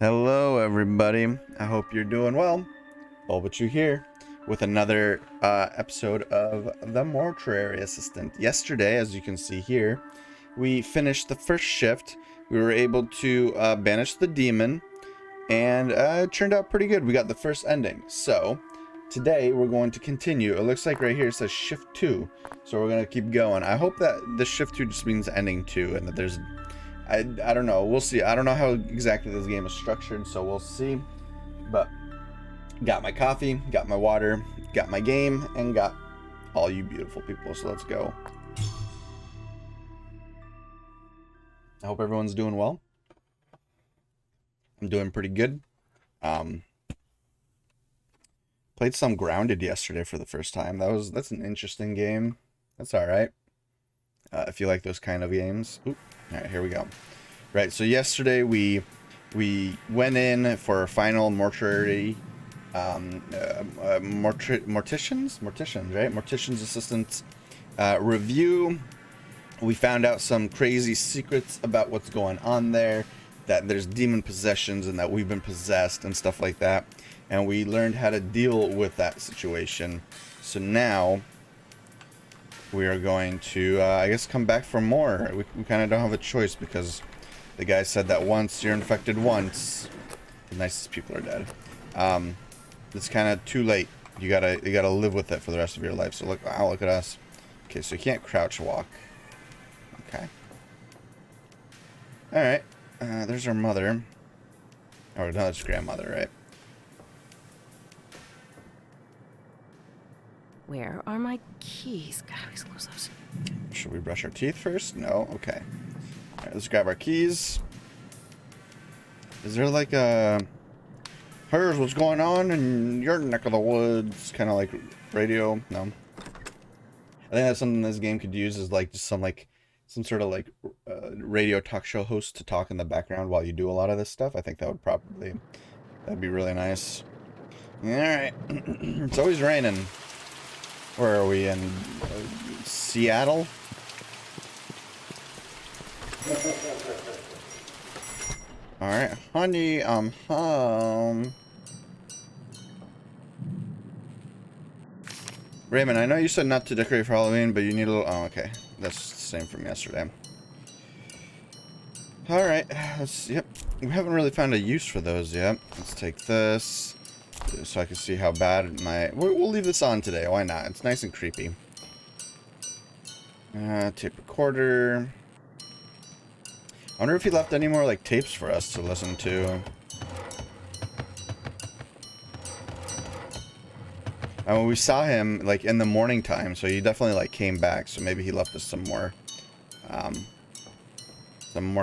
Hello, everybody. I hope you're doing well. All but you here with another episode of the Mortuary Assistant. Yesterday, as you can see here, we finished the first shift. We were able to banish the demon, and it turned out pretty good. We got the first ending. So today we're going to continue. It looks like right here it says shift 2, so we're going to keep going. I hope that the shift 2 just means ending 2 and that there's I don't know. We'll see. I don't know how exactly this game is structured, so we'll see. But got my coffee, got my water, got my game, and got all you beautiful people. So let's go. I hope everyone's doing well. I'm doing pretty good. Played some Grounded yesterday for the first time. That's an interesting game. That's all right. If you like those kind of games. Oop. All right, here we go. Right, so yesterday we went in for our final mortuary morticians, right? Mortician's Assistant review. We found out some crazy secrets about what's going on there, that there's demon possessions and that we've been possessed and stuff like that. And we learned how to deal with that situation. So now we are going to, I guess, come back for more. We kind of don't have a choice because the guy said that once you're infected once, the nicest people are dead. It's kind of too late. You gotta live with it for the rest of your life. So look, wow, look at us. Okay, so you can't crouch walk. Okay. All right. There's our mother. Or no, it's grandmother, right? Where are my keys? God, I always lose those. Should we brush our teeth first? No? Okay. Alright, let's grab our keys. Is there like a... Here's what's going on in your neck of the woods. Kind of like radio? No. I think that's something this game could use is like just some sort of like radio talk show host to talk in the background while you do a lot of this stuff. I think that'd be really nice. Alright. It's always raining. Where are we in Seattle? Alright, honey, I'm home. Raymond, I know you said not to decorate for Halloween, but you need a little... Oh, okay. That's the same from yesterday. Alright, yep. We haven't really found a use for those yet. Let's take this, so I can see how bad my... We'll leave this on today. Why not? It's nice and creepy. Tape recorder. I wonder if he left any more, like, tapes for us to listen to. And we saw him, like, in the morning time, so he definitely, like, came back. So maybe he left us some more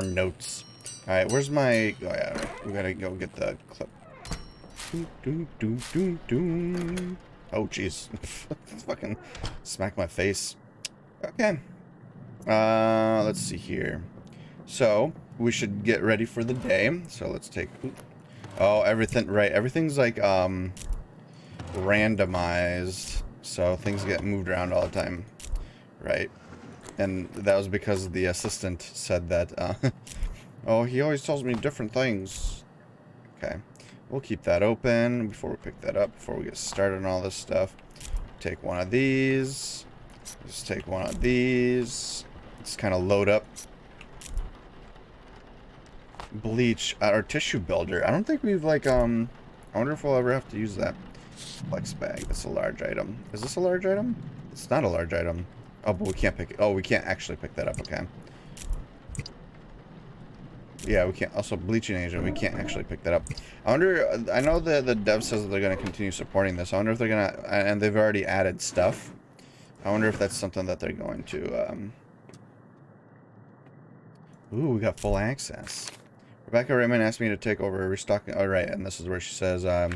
notes. Alright, where's my... Oh, yeah, we gotta go get the clip. Oh, jeez. Fucking smack my face. Okay. Let's see here. So, we should get ready for the day. So, let's take... Oh, everything... Right, everything's, like, randomized. So, things get moved around all the time. Right. And that was because the assistant said that, oh, he always tells me different things. Okay. We'll keep that open before we pick that up, before we get started on all this stuff. Take one of these. Just take one of these. Just kind of load up. Bleach, or tissue builder. I don't think we've, like, I wonder if we'll ever have to use that. Flex bag. That's a large item. Is this a large item? It's not a large item. Oh, but we can't pick it. Oh, we can't actually pick that up. Okay. Yeah, we can't. Also, bleaching agent, we can't actually pick that up. I wonder, I know the dev says that they're going to continue supporting this. I wonder if they're going to, and they've already added stuff. I wonder if that's something that they're going to, Ooh, we got full access. Rebecca Raymond asked me to take over restocking. Oh, right, and this is where she says, I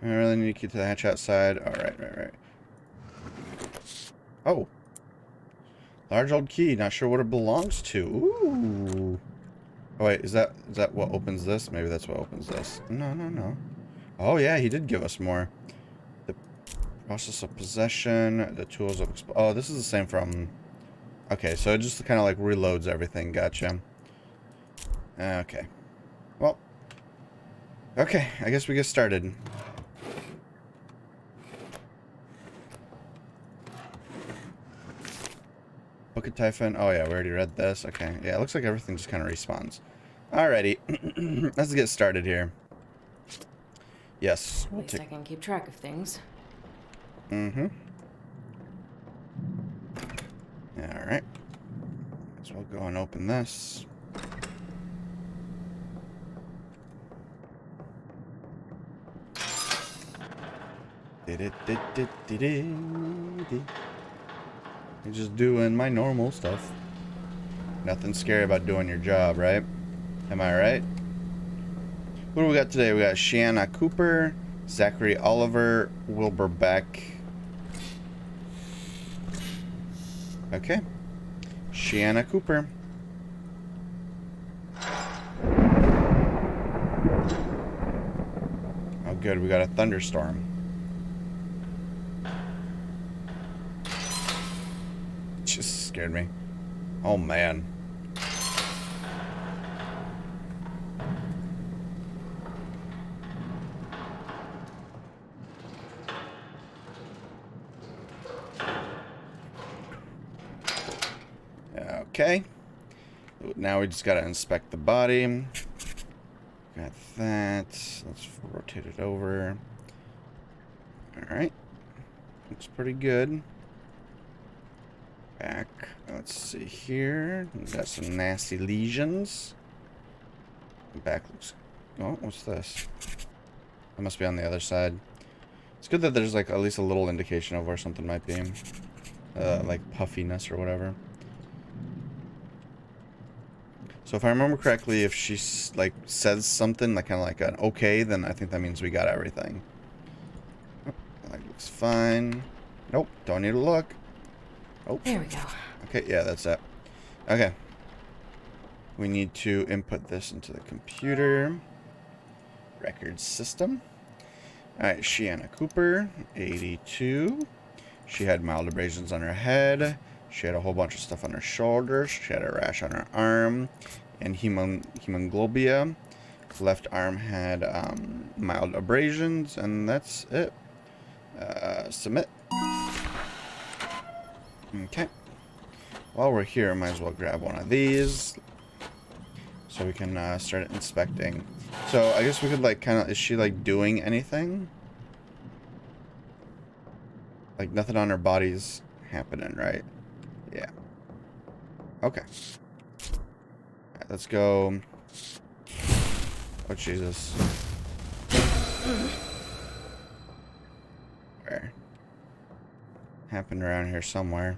really need to get to the hatch outside. All right, right. Oh. Large old key. Not sure what it belongs to. Ooh. Oh, wait. Is that what opens this? Maybe that's what opens this. No. Oh, yeah. He did give us more. Process of possession. The tools of... Oh, this is the same from... Okay, so it just kind of like reloads everything. Gotcha. Okay. Well. Okay, I guess we get started. Book of Typhon. Oh yeah, we already read this. Okay. Yeah, it looks like everything just kind of respawns. Alrighty. Let's get started here. Yes. At least I can keep track of things. Mm-hmm. Alright. So we'll go and open this. I'm just doing my normal stuff. Nothing scary about doing your job, right? Am I right? What do we got today? We got Shanna Cooper, Zachary Oliver, Wilbur Beck. Okay. Shanna Cooper. Oh good, we got a thunderstorm. Just scared me. Oh man. Okay. Now we just gotta inspect the body. Got that. Let's rotate it over. Alright. Looks pretty good. Back. Let's see here. We got some nasty lesions. Back looks... Oh, what's this? That must be on the other side. It's good that there's like at least a little indication of where something might be. Like puffiness or whatever. So if I remember correctly, if she like says something like kind of like an okay, then I think that means we got everything. Oh, that looks fine. Nope, don't need to look. Oh, there we go. Okay, yeah, that's it. Okay. We need to input this into the computer. Record system. Alright, Shanna Cooper, 82. She had mild abrasions on her head. She had a whole bunch of stuff on her shoulders. She had a rash on her arm. And hemoglobia. Left arm had mild abrasions. And that's it. Submit. Okay. While we're here, I might as well grab one of these. So we can start inspecting. So I guess we could like kind of... Is she like doing anything? Like nothing on her body's happening, right? Yeah. Okay. Alright, let's go. Oh, Jesus. Where? Happened around here somewhere.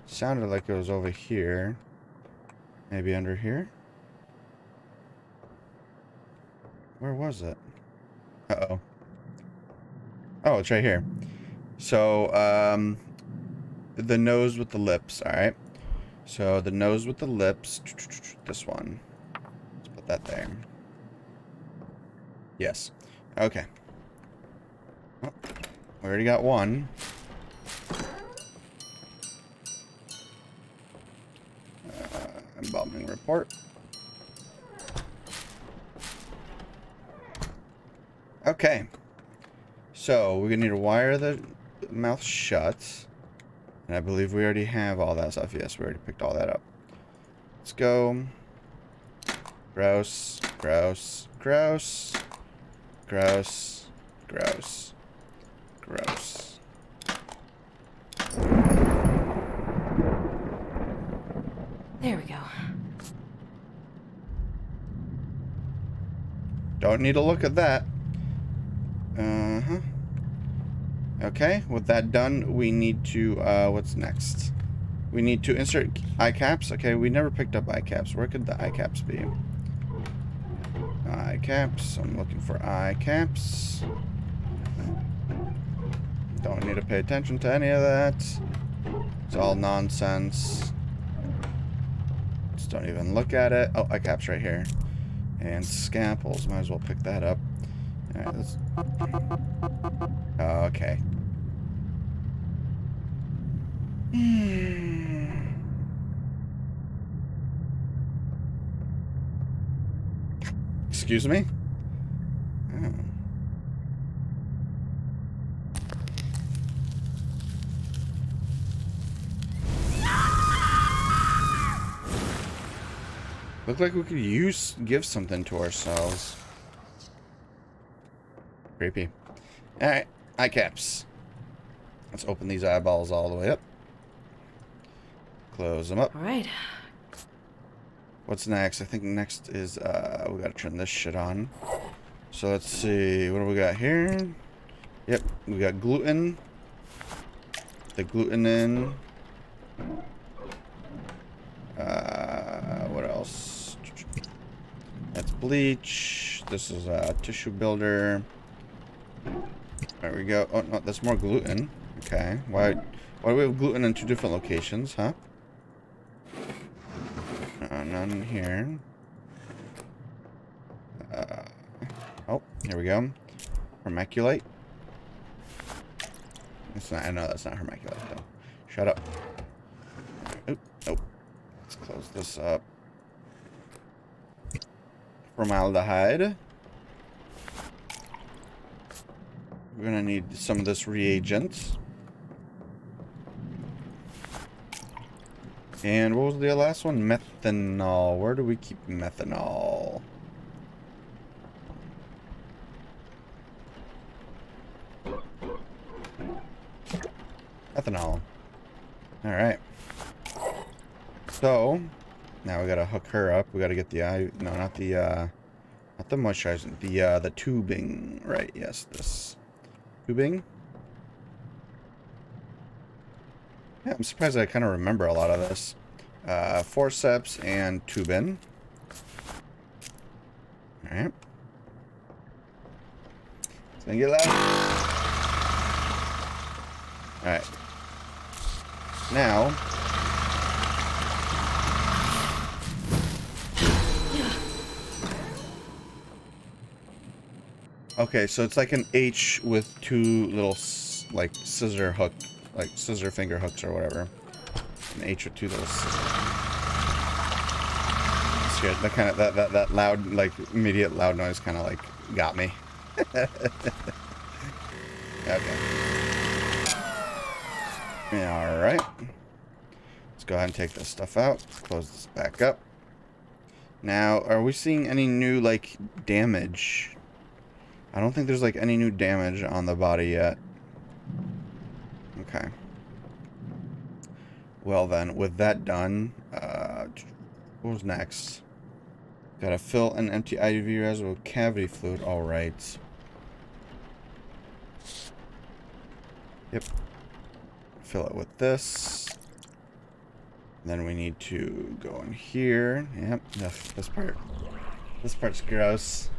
Sounded like it was over here. Maybe under here? Where was it? Uh-oh. Oh, it's right here. So, the nose with the lips, alright? So, the nose with the lips, this one. Let's put that there. Yes. Okay. Oh, we already got one. Embalming report. Okay. So, we're gonna need to wire the mouth shut. And I believe we already have all that stuff. Yes, we already picked all that up. Let's go. Gross. Gross. Gross. Gross. Gross. Gross. There we go. Don't need to look at that. Uh-huh. Okay, with that done, we need to, what's next? We need to insert eye caps. Okay, we never picked up eye caps. Where could the eye caps be? Eye caps. I'm looking for eye caps. Don't need to pay attention to any of that. It's all nonsense. Just don't even look at it. Oh, eye caps right here. And scalpels. Might as well pick that up. Alright, let's... Oh, okay. Excuse me? Oh. Look like we could give something to ourselves. Creepy. Alright, eye caps. Let's open these eyeballs all the way up. Close them up. Alright. What's next? I think next is, we gotta turn this shit on. So let's see, what do we got here? Yep, we got gluten. The gluten in. What else? That's bleach. This is a tissue builder. There we go. Oh, no, that's more gluten. Okay. Why do we have gluten in two different locations, huh? None here. Oh, here we go. Hermaculite. It's not, I know that's not hermaculite, though. Shut up. Oop, nope. Let's close this up. Formaldehyde. We're gonna need some of this reagent. And what was the last one? Methanol. Where do we keep methanol? Ethanol. Alright. So, now we gotta hook her up. We gotta get the eye... No, not the moisturizing. The tubing. Right, yes, this. Tubing? Yeah, I'm surprised I kind of remember a lot of this. Forceps and tubing. Alright. It's gonna get loud. Alright. Now... Okay, so it's like an H with two little, like, scissor hook, like, scissor finger hooks or whatever. An H with two little scissors. Scared. That kind of, that loud, like, immediate loud noise kind of, like, got me. Okay. Alright. Let's go ahead and take this stuff out. Close this back up. Now, are we seeing any new, like, damage? I don't think there's, like, any new damage on the body yet. Okay. Well, then, with that done, what was next? Gotta fill an empty IV reservoir with cavity fluid. Alright. Yep. Fill it with this. Then we need to go in here. Yep. Ugh, this part. This part's gross.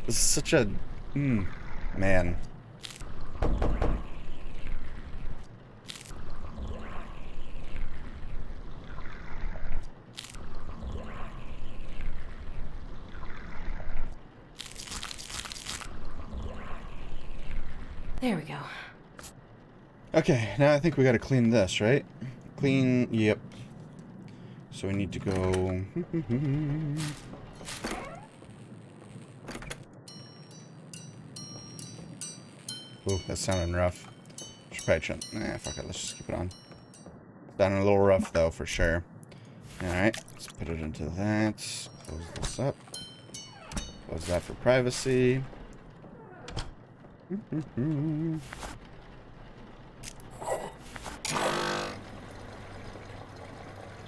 This is such a... man. There we go. Okay, now I think we gotta clean this, right? Clean... Yep. So we need to go... Ooh, that's sounding rough. Should probably try... Nah, fuck it. Let's just keep it on. Sounding a little rough, though, for sure. Alright, let's put it into that. Close this up. Close that for privacy.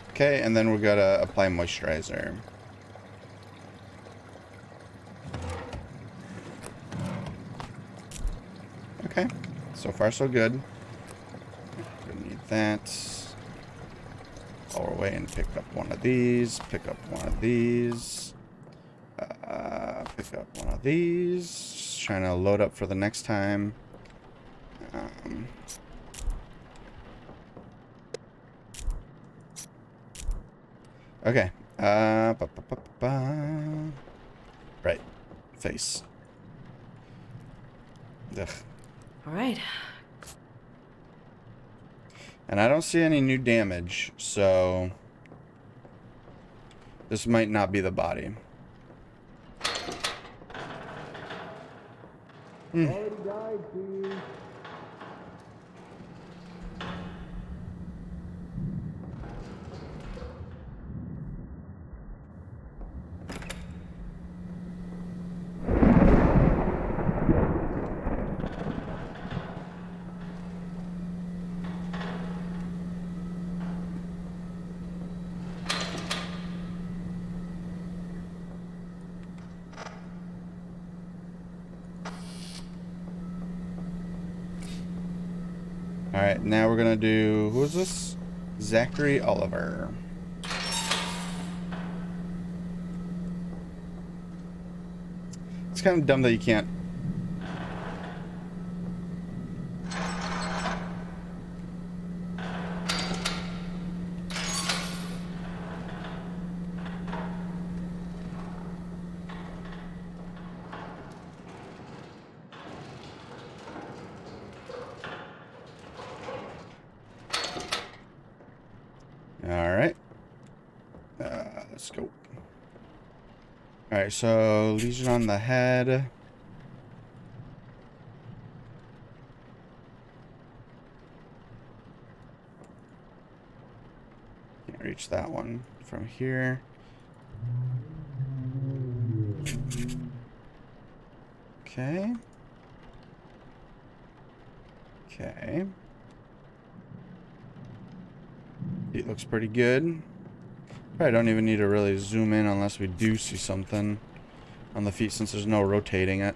Okay, and then we gotta apply moisturizer. Okay, so far so good. We need that. Lower away and pick up one of these. Pick up one of these. Pick up one of these. Just trying to load up for the next time. Okay, Right. Face. Ugh. All right. And I don't see any new damage, so this might not be the body. Already died, please. Alright, now we're gonna do... Who is this? Zachary Oliver. It's kind of dumb that you can't... Alright. Let's go. Alright, so lesion on the head. Can't reach that one from here. Okay. Okay. It looks pretty good. Probably don't even need to really zoom in unless we do see something on the feet since there's no rotating it.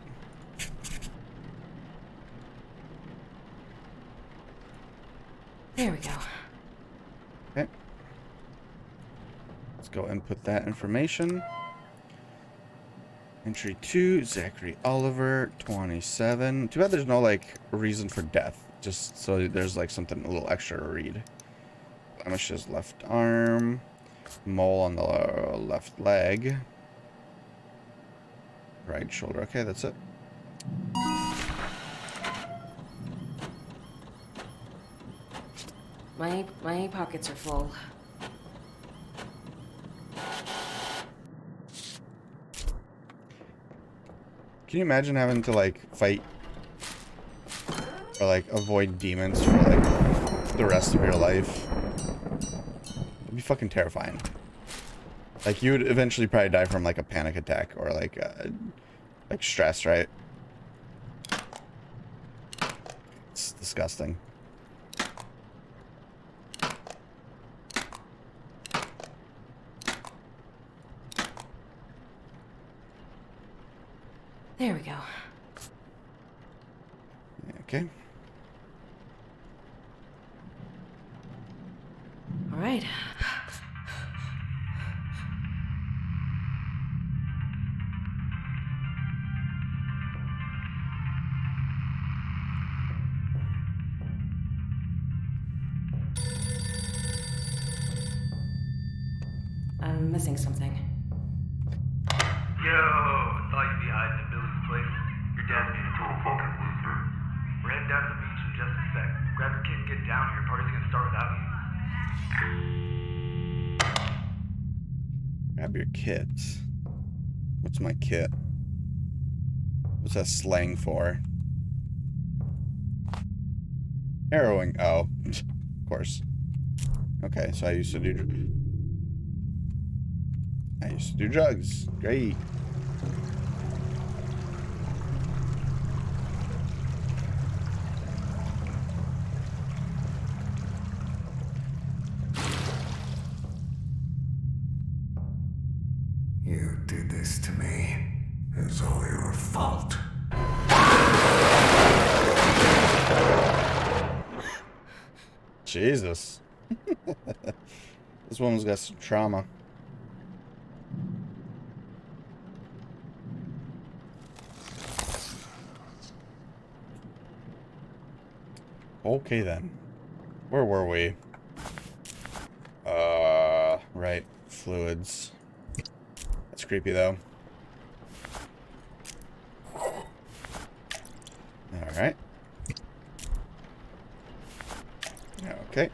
There we go. Okay. Let's go input that information. Entry 2, Zachary Oliver, 27. Too bad there's no, like, reason for death. Just so there's, like, something a little extra to read. Blemishes left arm. Mole on the left leg. Right shoulder. Okay, that's it. My pockets are full. Can you imagine having to, like, fight or, like, avoid demons for, like, the rest of your life? It'd be fucking terrifying. Like, you would eventually probably die from, like, a panic attack or, like stress, right? It's disgusting. There we go. Okay. All right. I'm missing something. Yo, I thought you'd be hiding in Billy's place. Your dad's being a total fucking loser. We're heading down to the beach in just a sec. Grab your kid and get down here. Party's gonna start without you. Grab your kit. What's my kit? What's that slang for? Harrowing. Oh, of course. Okay, so I used to do drugs. Great. You did this to me. It's all your fault. Jesus. This woman's got some trauma. Okay then. Where were we? Right. Fluids. That's creepy though. Alright. Okay.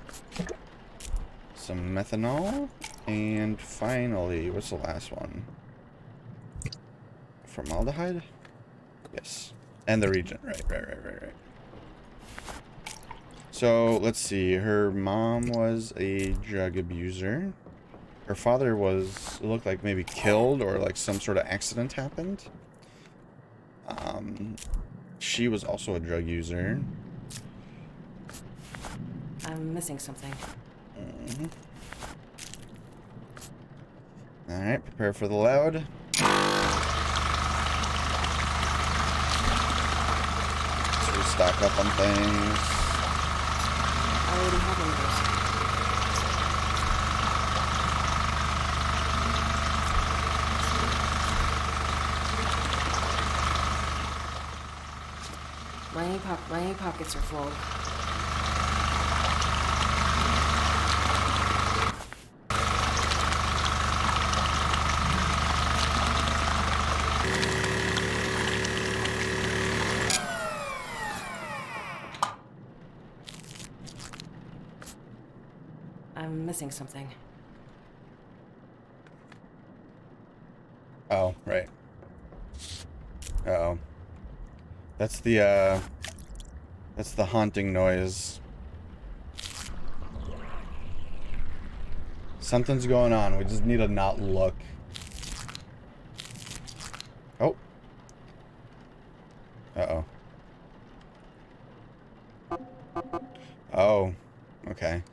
Some methanol. And finally, what's the last one? Formaldehyde? Yes. And the reagent. Right. So, let's see. Her mom was a drug abuser. Her father was, looked like maybe killed or like some sort of accident happened. She was also a drug user. I'm missing something. Alright, prepare for the loud. Let's restock up on things. I already have one of those. My pockets are full. I'm missing something. Oh, right. Uh-oh. That's the haunting noise. Something's going on. We just need to not look. Oh. Uh-oh. Oh. Okay.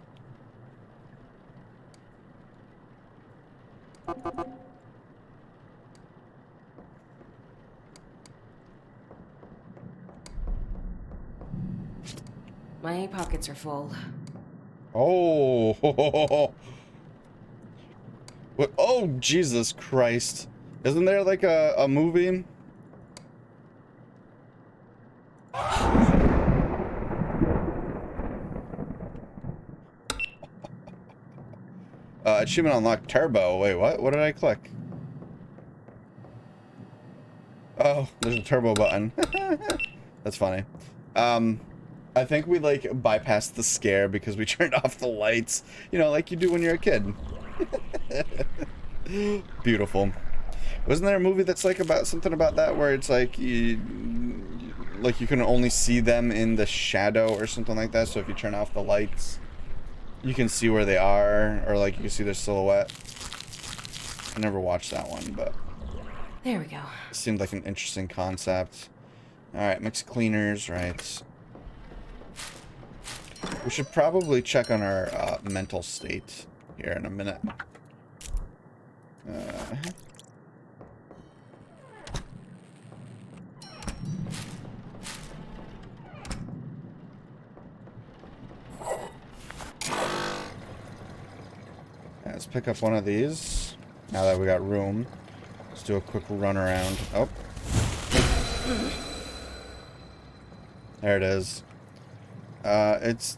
My pockets are full. Oh. What? Oh, Jesus Christ. Isn't there like a movie? Achievement unlocked turbo. Wait, what? What did I click? Oh, there's a turbo button. That's funny. I think we like bypassed the scare because we turned off the lights. You know, like you do when you're a kid. Beautiful. Wasn't there a movie that's like about something about that where it's like you can only see them in the shadow or something like that, so if you turn off the lights you can see where they are, or like you can see their silhouette. I never watched that one, but There we go. it seemed like an interesting concept. Alright, mix cleaners, right. We should probably check on our mental state here in a minute. Let's pick up one of these. Now that we got room, let's do a quick run around. Oh. There it is. It's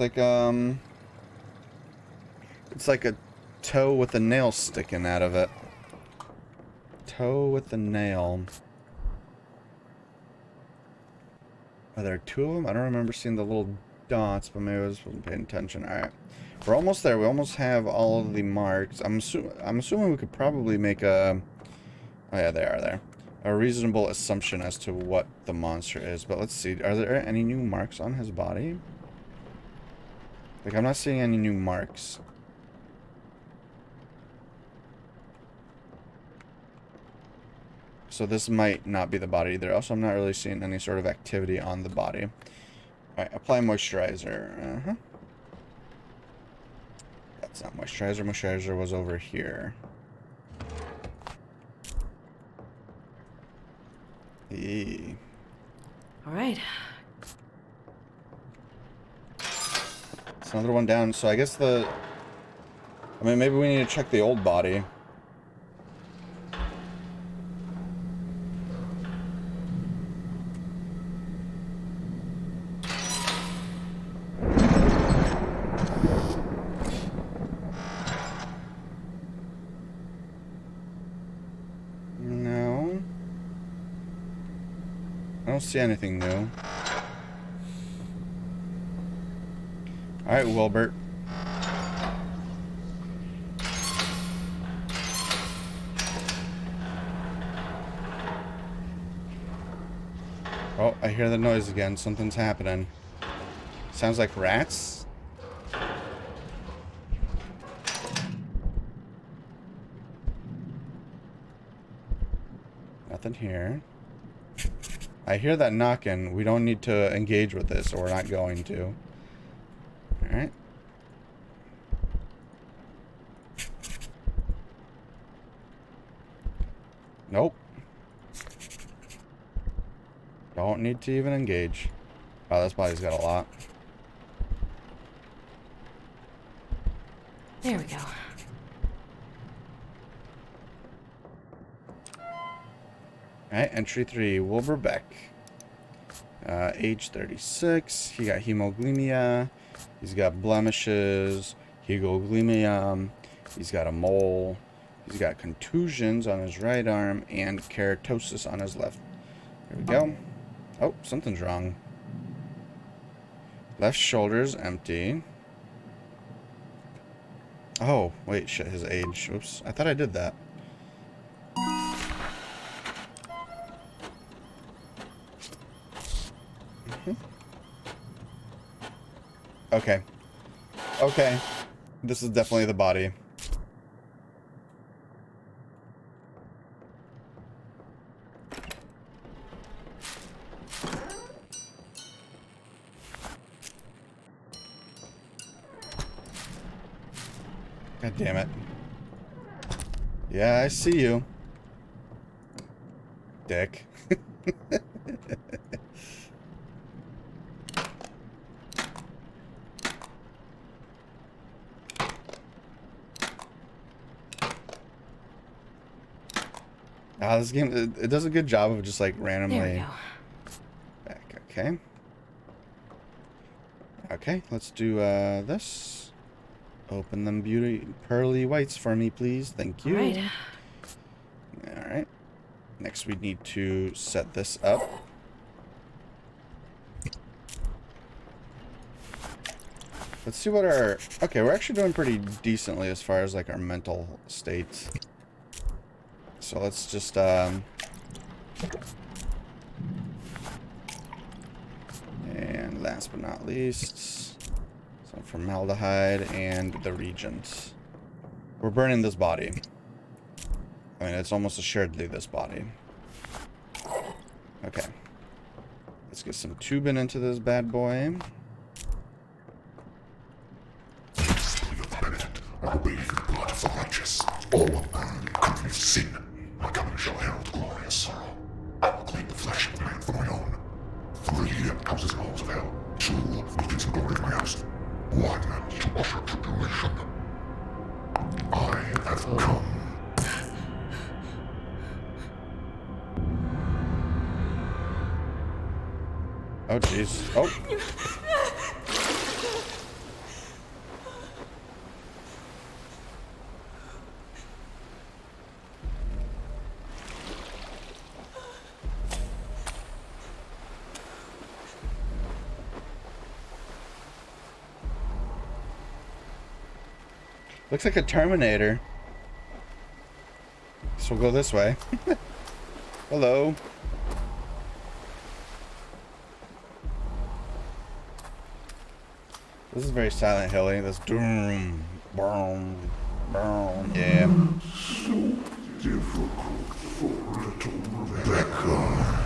like a toe with a nail sticking out of it. Toe with a nail. Are there two of them? I don't remember seeing the little dots, but maybe I wasn't paying attention. Alright. We're almost there. We almost have all of the marks. I'm assuming we could probably make a... Oh yeah, they are there. A reasonable assumption as to what the monster is. But let's see. Are there any new marks on his body? Like, I'm not seeing any new marks. So this might not be the body either. Also, I'm not really seeing any sort of activity on the body. Alright, apply moisturizer. That's not moisturizer. Moisturizer was over here. Eee. All right. It's another one down. So I guess I mean, maybe we need to check the old body. don't see anything new. Alright, Wilbert. Oh, I hear the noise again. Something's happening. Sounds like rats. Nothing here. I hear that knocking. We don't need to engage with this, or we're not going to. Alright. Nope. Don't need to even engage. Oh, this body's got a lot. There we go. Alright, entry 3, Wilbur Beck. Age 36. He got hemoglobinemia. He's got blemishes. Hemoglobinemia. He's got a mole. He's got contusions on his right arm and keratosis on his left. There we go. Oh, something's wrong. Left shoulder's empty. Oh, wait, shit, his age. Oops, I thought I did that. Okay. Okay. This is definitely the body. God damn it. Yeah, I see you. Dick. This game, it does a good job of just like randomly. There we go. Back, okay. Okay, let's do this. Open them beauty pearly whites for me, please. Thank you. Right. Alright. Next we need to set this up. Let's see what our... Okay, we're actually doing pretty decently as far as like our mental states. So let's just and last but not least, some formaldehyde and the reagent. We're burning this body. I mean, it's almost assuredly this body. Okay. Let's get some tubing into this bad boy. I will bathe in the blood of the righteous. All will burn in the company of sin. My coming shall herald glorious sorrow. I will claim the flesh of man for my own. 3 houses and halls of hell. 2 meetings and glory of my house. 1 to usher tribulation. I have come. Oh, jeez. Oh. Looks like a Terminator. So we'll go this way. Hello. This is very Silent Hilly. This doom, boom, boom. Yeah. So difficult for little Rebecca.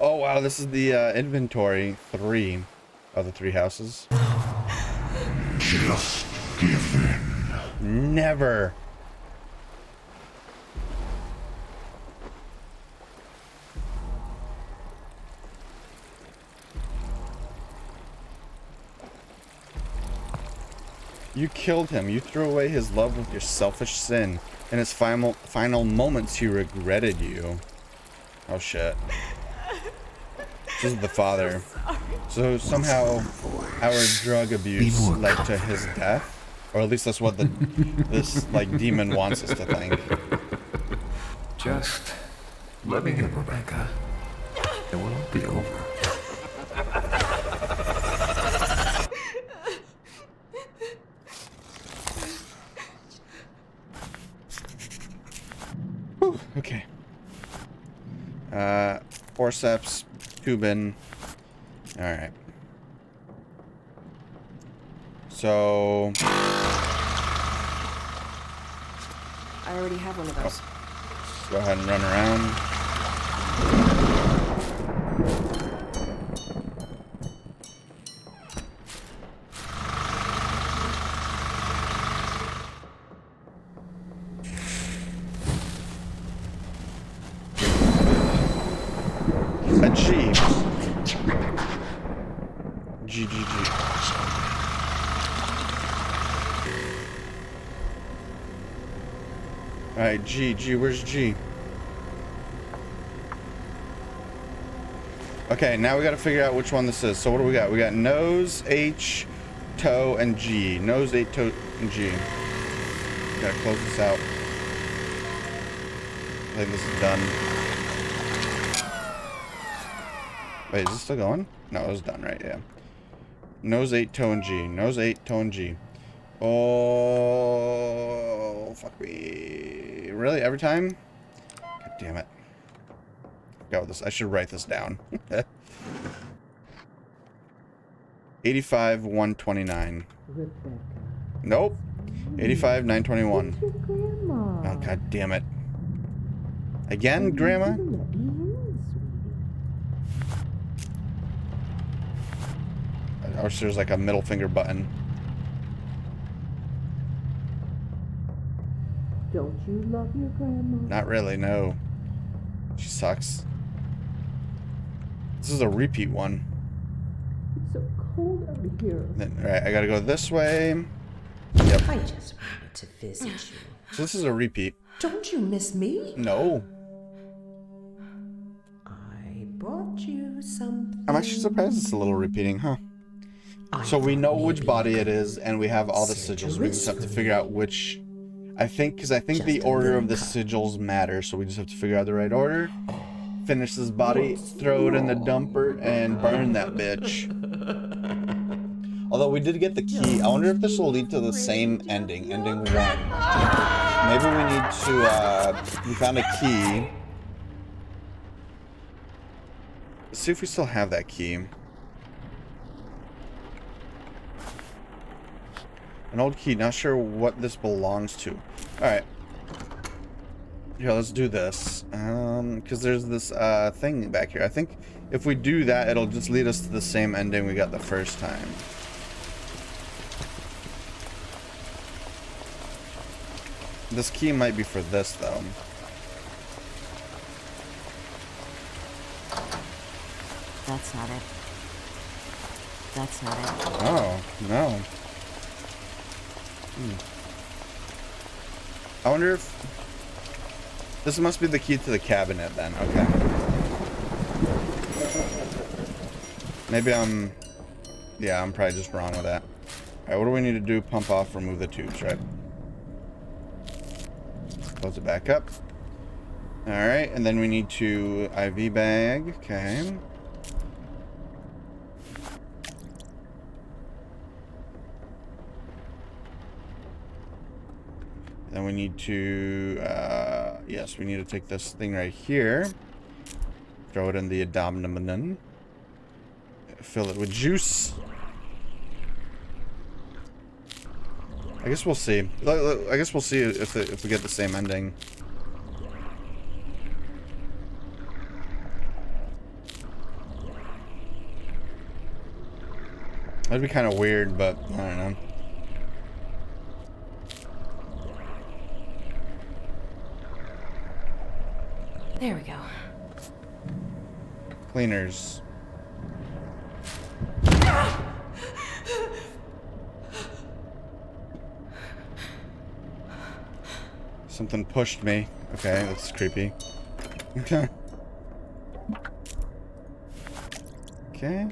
Oh wow, this is the inventory 3 of the 3 houses. Just give in. Never. You killed him. You threw away his love with your selfish sin. In his final moments, he regretted you. Oh shit. This is the father. So somehow our drug abuse led to his death. Or at least that's what this like demon wants us to think. Just let me in, Rebecca. It will all be over. Whew, okay. Forceps, tubing. Alright. So... I already have one of those. Go ahead and run around. A G. G, G, G. Alright, G, where's G? Okay, now we gotta figure out which one this is. So what do we got? We got nose, H, toe, and G. Nose, 8, toe, and G. Gotta close this out. I think this is done. Wait, is this still going? No, it was done, right? Yeah. Nose, 8, toe, and G. Nose, 8, toe, and G. Oh, fuck me. Really? Every time? God damn it. Forgot what this. I should write this down. 85, 129. Nope. 85, 921. Oh, god damn it. Again, Grandma? Or there's like a middle finger button. Don't you love your grandma? Not really, no. She sucks. This is a repeat one. It's so cold out here. Alright, I gotta go this way. Yep. I just wanted to visit you. So this is a repeat. Don't you miss me? No. I brought you something. I'm actually surprised it's a little repeating, huh? So we know which body it is, and we have all the sigils. We just have to figure out which... I think the order of the sigils matter, so we just have to figure out the right order. Finish this body, throw it in the dumper, and burn that bitch. Although we did get the key. I wonder if this will lead to the same ending, ending 1. Maybe we need to, we found a key. Let's see if we still have that key. An old key, not sure what this belongs to. Alright. Here, let's do this. Because there's this thing back here. I think if we do that, it'll just lead us to the same ending we got the first time. This key might be for this, though. That's not it. That's not it. Oh, no. I wonder if... This must be the key to the cabinet, then. Okay. Maybe I'm... Yeah, I'm probably just wrong with that. Alright, what do we need to do? Pump off, remove the tubes, right? Close it back up. Alright, and then we need to IV bag. Okay. Then we need to, yes, we need to take this thing right here. Throw it in the abdomen. Fill it with juice. I guess we'll see. I guess we'll see if we get the same ending. That'd be kind of weird, but I don't know. There we go. Cleaners. Something pushed me. Okay, that's creepy. Okay. Okay.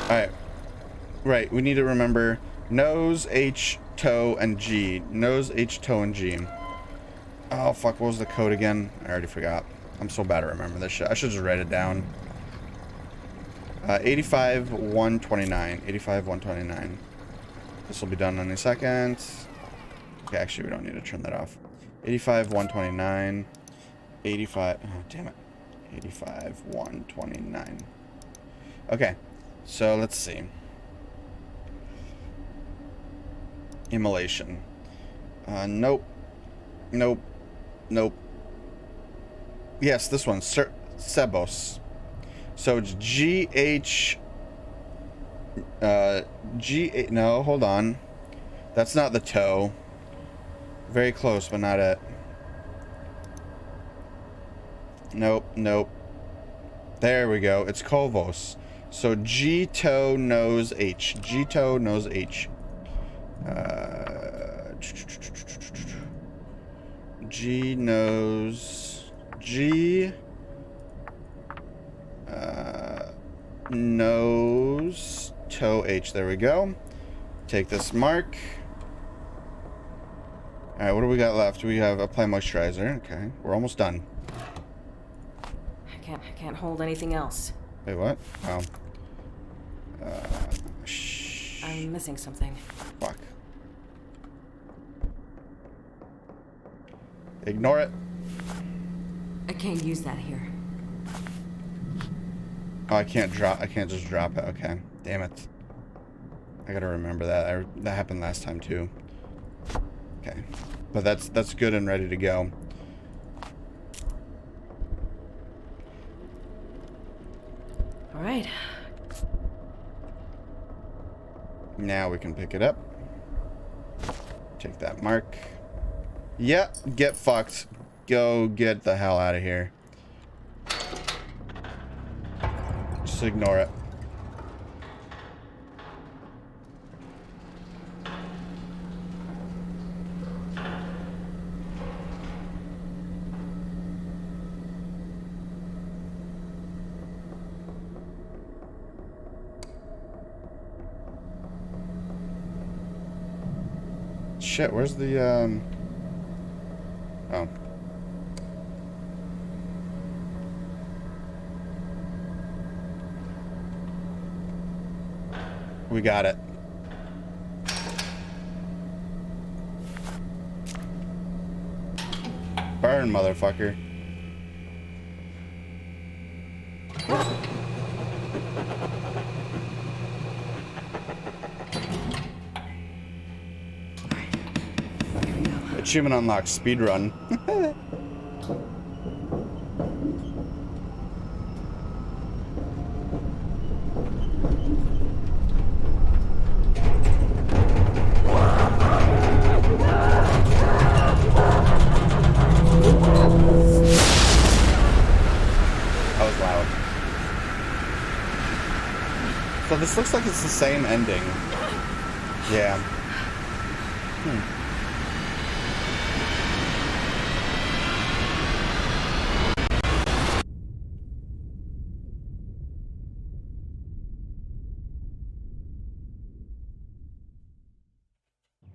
Alright. Right, we need to remember nose, H, toe, and G. Nose, H, toe, and G. Oh, fuck, what was the code again? I already forgot. I'm so bad at remembering this shit. I should just write it down. 85-129. 85-129. This will be done in a second. Okay, actually, we don't need to turn that off. 85-129. 85... Oh, damn it. 85-129. Okay, so let's see. Immolation. Nope. Nope. Nope. Yes, this one. Sebos. So it's G-H... G... No, hold on. That's not the toe. Very close, but not it. Nope, nope. There we go. It's Kovos. So G, toe, nose, H. G, toe, nose, H. G, nose... G... nose, toe, H. There we go. Take this mark. Alright, what do we got left? We have apply moisturizer. Okay, we're almost done. I can't hold anything else. Wait, what? Oh. I'm missing something. Fuck. Ignore it. I can't use that here. Oh, I can't just drop it. Okay. Damn it. I gotta remember that. That happened last time too. Okay. But that's good and ready to go. All right. Now we can pick it up. Take that mark. Yeah, get fucked. Go get the hell out of here. Just ignore it. Shit, where's the, oh. We got it. Burn, motherfucker. Achievement unlocked, speedrun. That was loud. So this looks like it's the same ending. Yeah.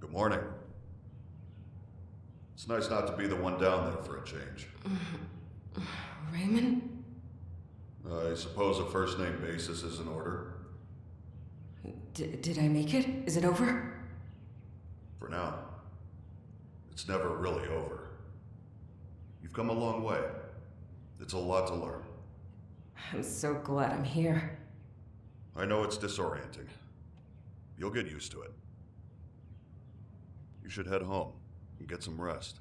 Good morning. It's nice not to be the one down there for a change. Raymond? I suppose a first-name basis is in order. Did I make it? Is it over? For now. It's never really over. You've come a long way. It's a lot to learn. I'm so glad I'm here. I know it's disorienting. You'll get used to it. You should head home and get some rest.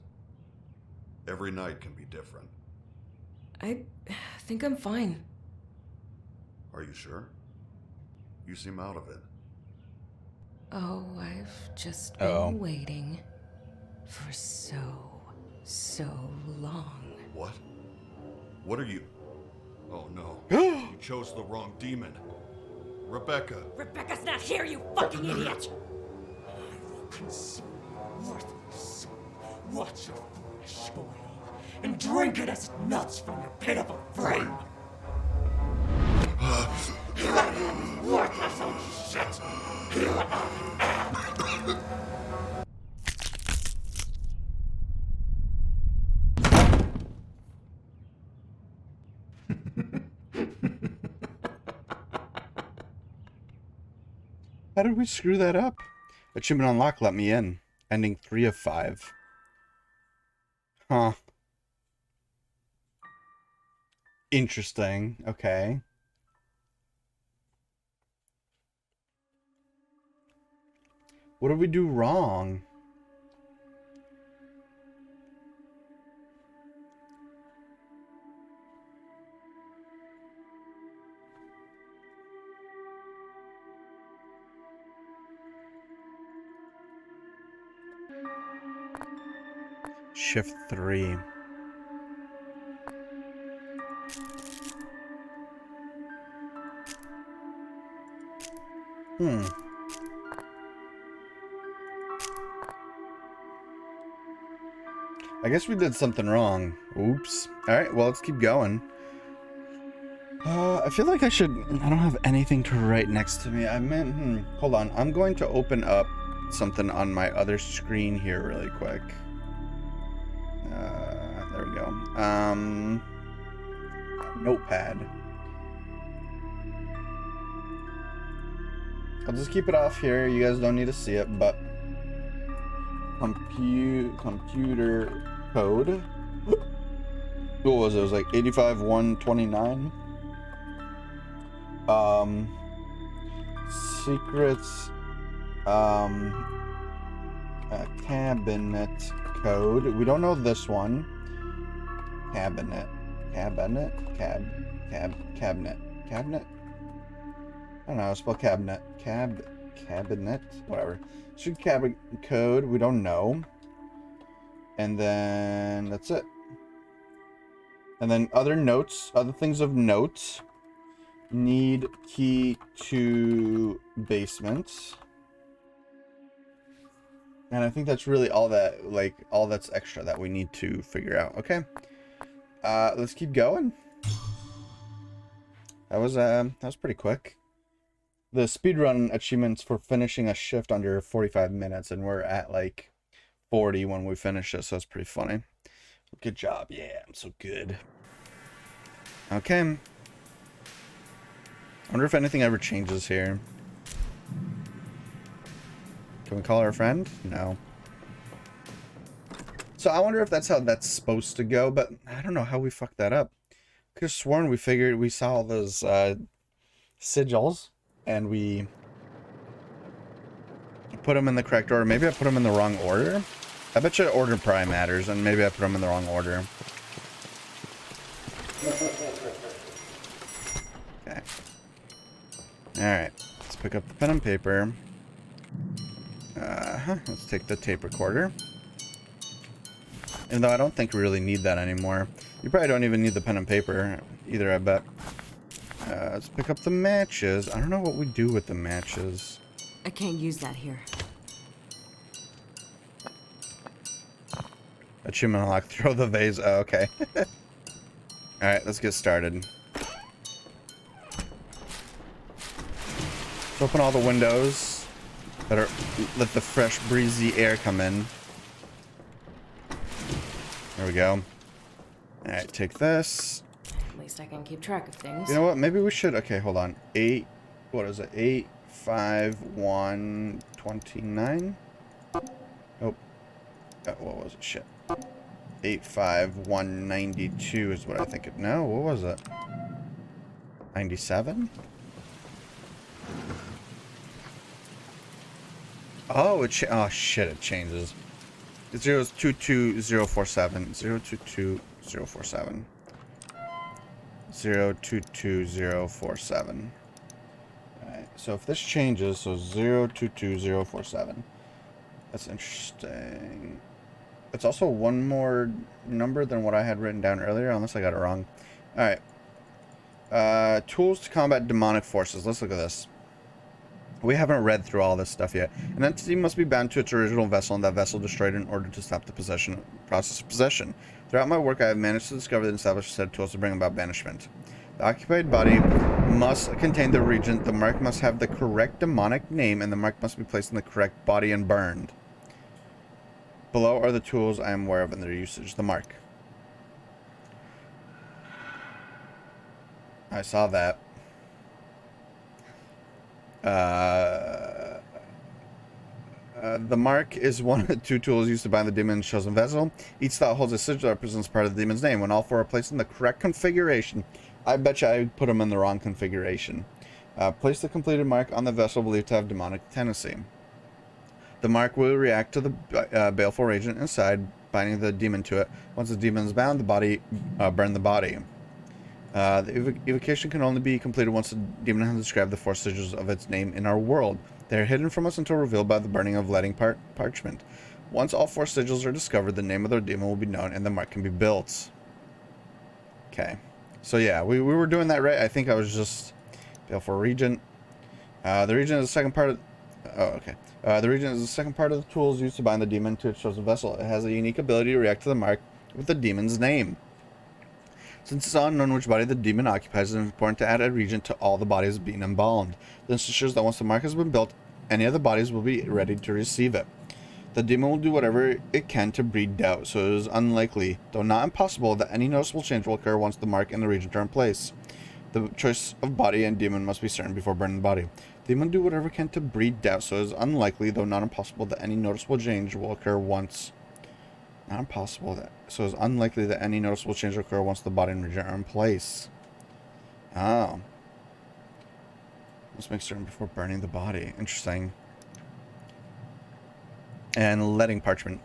Every night can be different. I think I'm fine. Are you sure? You seem out of it. Oh, I've just been waiting for so long. What? What are you? Oh no. You chose the wrong demon. Rebecca. Rebecca's not here, you fucking idiot! I will consume you, worthless. Watch your flesh boil and drink it as nuts from your pitiful frame. Worthless How did we screw that up? Achievement unlock, let me in. Ending 3 of 5. Huh. Interesting. Okay. What did we do wrong? Shift 3. I guess we did something wrong. Oops. Alright, well, let's keep going. I feel like I don't have anything to write next to me. I meant, hold on. I'm going to open up something on my other screen here really quick. There we go. Notepad. I'll just keep it off here. You guys don't need to see it, but computer code. What was it? It was like 85-129. Secrets. Cabinet code. We don't know this one. Cabinet. Cabinet. Cabinet. Cabinet. I don't know. Spell cabinet. Cabinet. Whatever. Secret cabinet code. We don't know. And then that's it. And then other notes. Other things of note. Need key to basement. And I think that's really all that, like, all that's extra that we need to figure out. Okay. Let's keep going. That was pretty quick. The speedrun achievements for finishing a shift under 45 minutes, and we're at like 40 when we finish it, so it's pretty funny. Good job. Yeah, I'm so good. Okay. I wonder if anything ever changes here. Can we call her a friend? No. So I wonder if that's how that's supposed to go, but I don't know how we fucked that up. Could have sworn we saw all those sigils and we put them in the correct order. Maybe I put them in the wrong order. I bet you order probably matters, and maybe I put them in the wrong order. Okay. Alright. Let's pick up the pen and paper. Let's take the tape recorder. Even though I don't think we really need that anymore. You probably don't even need the pen and paper either, I bet. Let's pick up the matches. I don't know what we do with the matches. I can't use that here. Achievement unlocked. Throw the vase. Oh, okay. Alright, let's get started. Let's open all the windows. Let the fresh, breezy air come in. There we go. Alright, take this. At least I can keep track of things. You know what? Maybe we should. Okay, hold on. 8. What is it? 8, 5, 1, 29? Oh. What was it? Shit. 8, 5, 1, 92 is what I think it. No, what was it? 97? Oh, oh shit, it changes. 022047. 022047. 022047. Alright, so if this changes, so 022047. That's interesting. It's also one more number than what I had written down earlier, unless I got it wrong. Alright. Tools to combat demonic forces. Let's look at this. We haven't read through all this stuff yet. An entity must be bound to its original vessel and that vessel destroyed in order to stop the process of possession. Throughout my work, I have managed to discover and establish a set of tools to bring about banishment. The occupied body must contain the regent, the mark must have the correct demonic name, and the mark must be placed in the correct body and burned. Below are the tools I am aware of and their usage. The mark. I saw that. The mark is one of the 2 tools used to bind the demon's chosen vessel. Each slot holds a sigil that represents part of the demon's name. When all 4 are placed in the correct configuration, I bet you I put them in the wrong configuration. Place the completed mark on the vessel believed to have demonic tendency. The mark will react to the baleful agent inside, binding the demon to it. Once the demon is bound, burn the body. The evocation can only be completed once the demon has described the 4 sigils of its name in our world. They are hidden from us until revealed by the burning of leading parchment. Once all 4 sigils are discovered, the name of their demon will be known and the mark can be built. Okay. So yeah, we were doing that right. I think I was just baleful regent. The regent is the second part of... Oh, okay. The regent is the second part of the tools used to bind the demon to its chosen vessel. It has a unique ability to react to the mark with the demon's name. Since it's unknown which body the demon occupies, it is important to add a regent to all the bodies being embalmed. This ensures that once the mark has been built, any of the bodies will be ready to receive it. The demon will do whatever it can to breed doubt, so it is unlikely, though not impossible, that any noticeable change will occur once the mark and the regent are in place. The choice of body and demon must be certain before burning the body. The demon will do whatever it can to breed doubt, so it is unlikely, though not impossible, that any noticeable change will occur once... Not impossible, so it's unlikely that any noticeable change will occur once the body and regent are in place. Oh. Let's make certain before burning the body. Interesting. And letting parchment.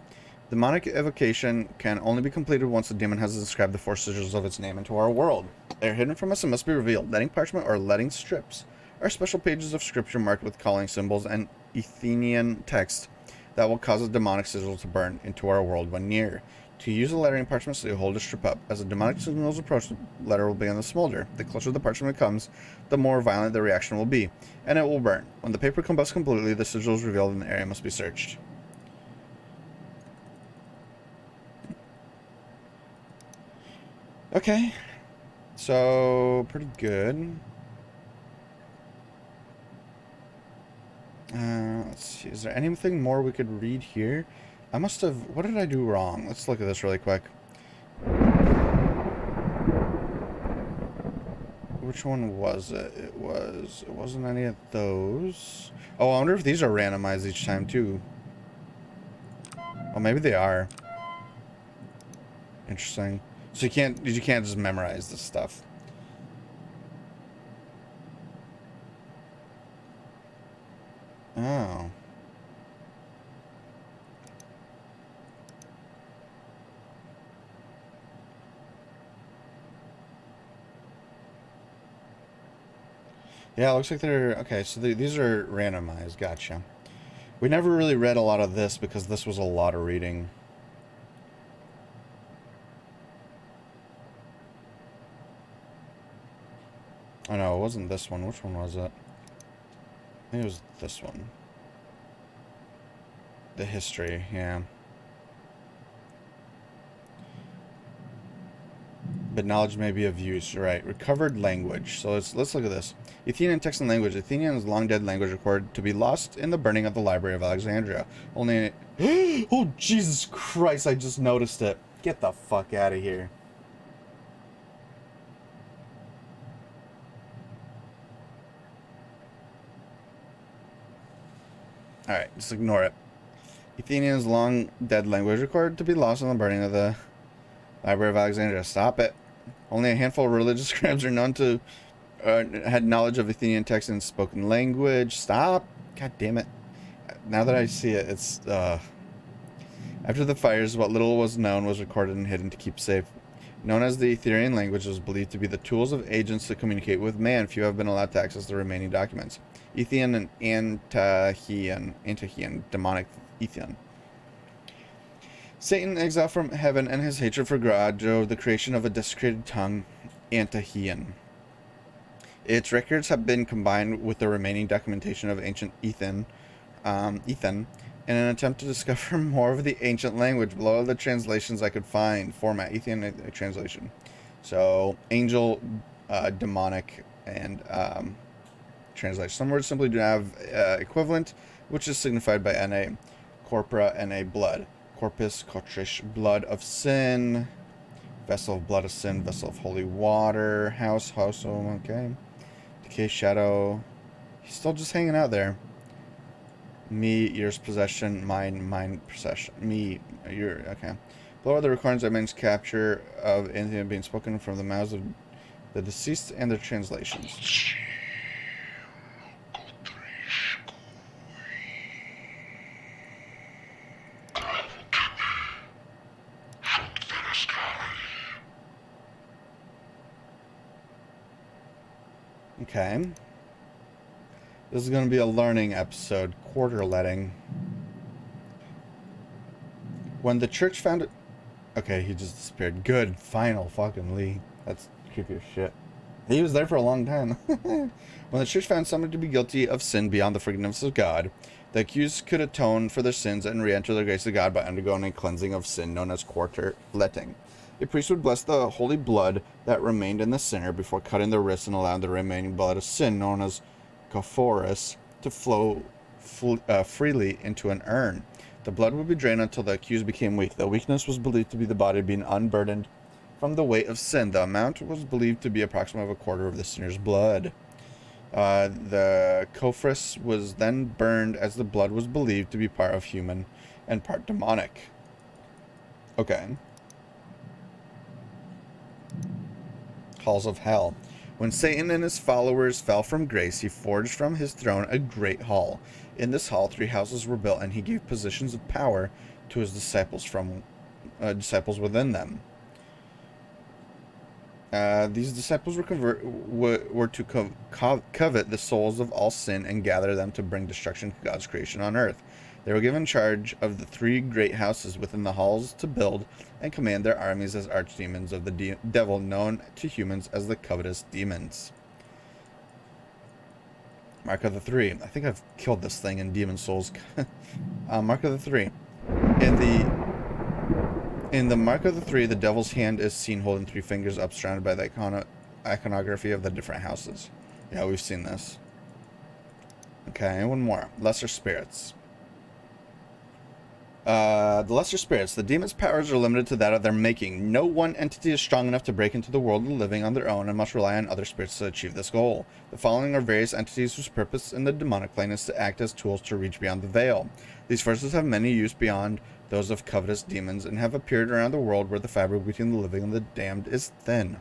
Demonic evocation can only be completed once the demon has described the 4 sigils of its name into our world. They are hidden from us and must be revealed. Letting parchment or letting strips are special pages of scripture marked with calling symbols and Athenian text that will cause a demonic sigil to burn into our world when near. To use a lettering parchment, so you hold a strip up. As the demonic signals approach, the letter will begin to smolder. The closer the parchment comes, the more violent the reaction will be, and it will burn. When the paper combusts completely, the sigil is revealed and the area must be searched. Okay, so pretty good. Let's see, is there anything more we could read here? I must have... What did I do wrong? Let's look at this really quick. Which one was it? It wasn't any of those. Oh, I wonder if these are randomized each time too. Oh, maybe they are. Interesting. So you can't just memorize this stuff. Oh. Yeah, it looks like they're... Okay, so these are randomized. Gotcha. We never really read a lot of this because this was a lot of reading. Oh no, it wasn't this one. Which one was it? I think it was this one. The history, yeah. But knowledge may be of use, right? Recovered language. So let's look at this. Athenian text and language. Athenian is long dead language recorded to be lost in the burning of the Library of Alexandria. Only... Oh, Jesus Christ, I just noticed it. Get the fuck out of here. Alright, just ignore it. Athenian's long dead language recorded to be lost in the burning of the Library of Alexandria. Stop it. Only a handful of religious scribes are known to had knowledge of Athenian text and spoken language. Stop. God damn it. Now that I see it, it's after the fires, what little was known was recorded and hidden to keep safe. Known as the Etherian language, was believed to be the tools of agents to communicate with man. Few have been allowed to access the remaining documents. Ethian and Antahean, demonic Ethian. Satan, exiled from heaven, and his hatred for God drove the creation of a desecrated tongue, Antahean. Its records have been combined with the remaining documentation of ancient Ethan, in an attempt to discover more of the ancient language. Below are the translations I could find. Format, Ethian translation. So, angel, demonic, and translation. Some words simply do not have equivalent, which is signified by Na. Corpora, Na, blood. Corpus, kotrish, blood of sin. Vessel of blood of sin, vessel of holy water. House, okay. Decay, shadow. He's still just hanging out there. Me, yours possession, mine possession. Me, your, okay. Below are the recordings I managed capture of anything being spoken from the mouths of the deceased and their translations. Okay. This is going to be a learning episode, quarter letting. When the church found it... Okay, he just disappeared. Good. Final fucking Lee. That's creepy as shit. He was there for a long time. When the church found someone to be guilty of sin beyond the forgiveness of God, the accused could atone for their sins and re-enter the grace of God by undergoing a cleansing of sin known as quarter letting. A priest would bless the holy blood that remained in the sinner before cutting the wrists and allowing the remaining blood of sin, known as Gophorus, to flow freely into an urn. The blood would be drained until the accused became weak. The weakness was believed to be the body being unburdened from the weight of sin. The amount was believed to be approximately a quarter of the sinner's blood. The Gophorus was then burned, as the blood was believed to be part of human and part demonic. Okay. Halls of Hell. When Satan and his followers fell from grace, he forged from his throne a great hall. In this hall, 3 houses were built, and he gave positions of power to his disciples within them. These disciples were to covet the souls of all sin and gather them to bring destruction to God's creation on earth. They were given charge of the 3 great houses within the halls to build and command their armies as archdemons of the devil, known to humans as the covetous demons. Mark of the 3. I think I've killed this thing in Demon Souls. Mark of the 3. In the Mark of the 3, the devil's hand is seen holding 3 fingers up, surrounded by the iconography of the different houses. Yeah, we've seen this. Okay, one more. Lesser spirits. The lesser spirits. The demon's powers are limited to that of their making. No one entity is strong enough to break into the world of the living on their own and must rely on other spirits to achieve this goal. The following are various entities whose purpose in the demonic plane is to act as tools to reach beyond the veil. These forces have many use beyond those of covetous demons and have appeared around the world where the fabric between the living and the damned is thin.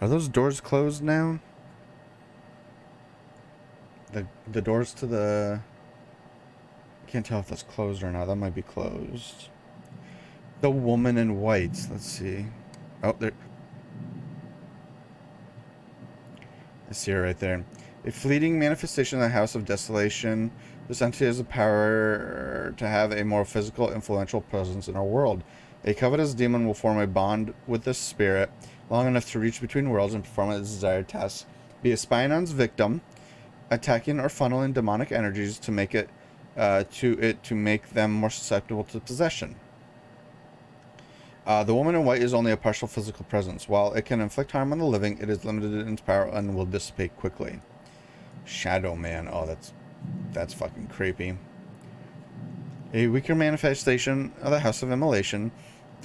Are those doors closed now? The doors to the... Can't tell if that's closed or not. That might be closed. The woman in white. Let's see. Oh, there. I see her right there. A fleeting manifestation in the House of Desolation. This entity has the power to have a more physical, influential presence in our world. A covetous demon will form a bond with this spirit long enough to reach between worlds and perform its desired tasks. Be a spying on its victim, attacking or funneling demonic energies to make it to make them more susceptible to possession. The woman in white is only a partial physical presence. While it can inflict harm on the living, it is limited in its power and will dissipate quickly. Shadow Man. Oh, that's fucking creepy. A weaker manifestation of the House of Immolation.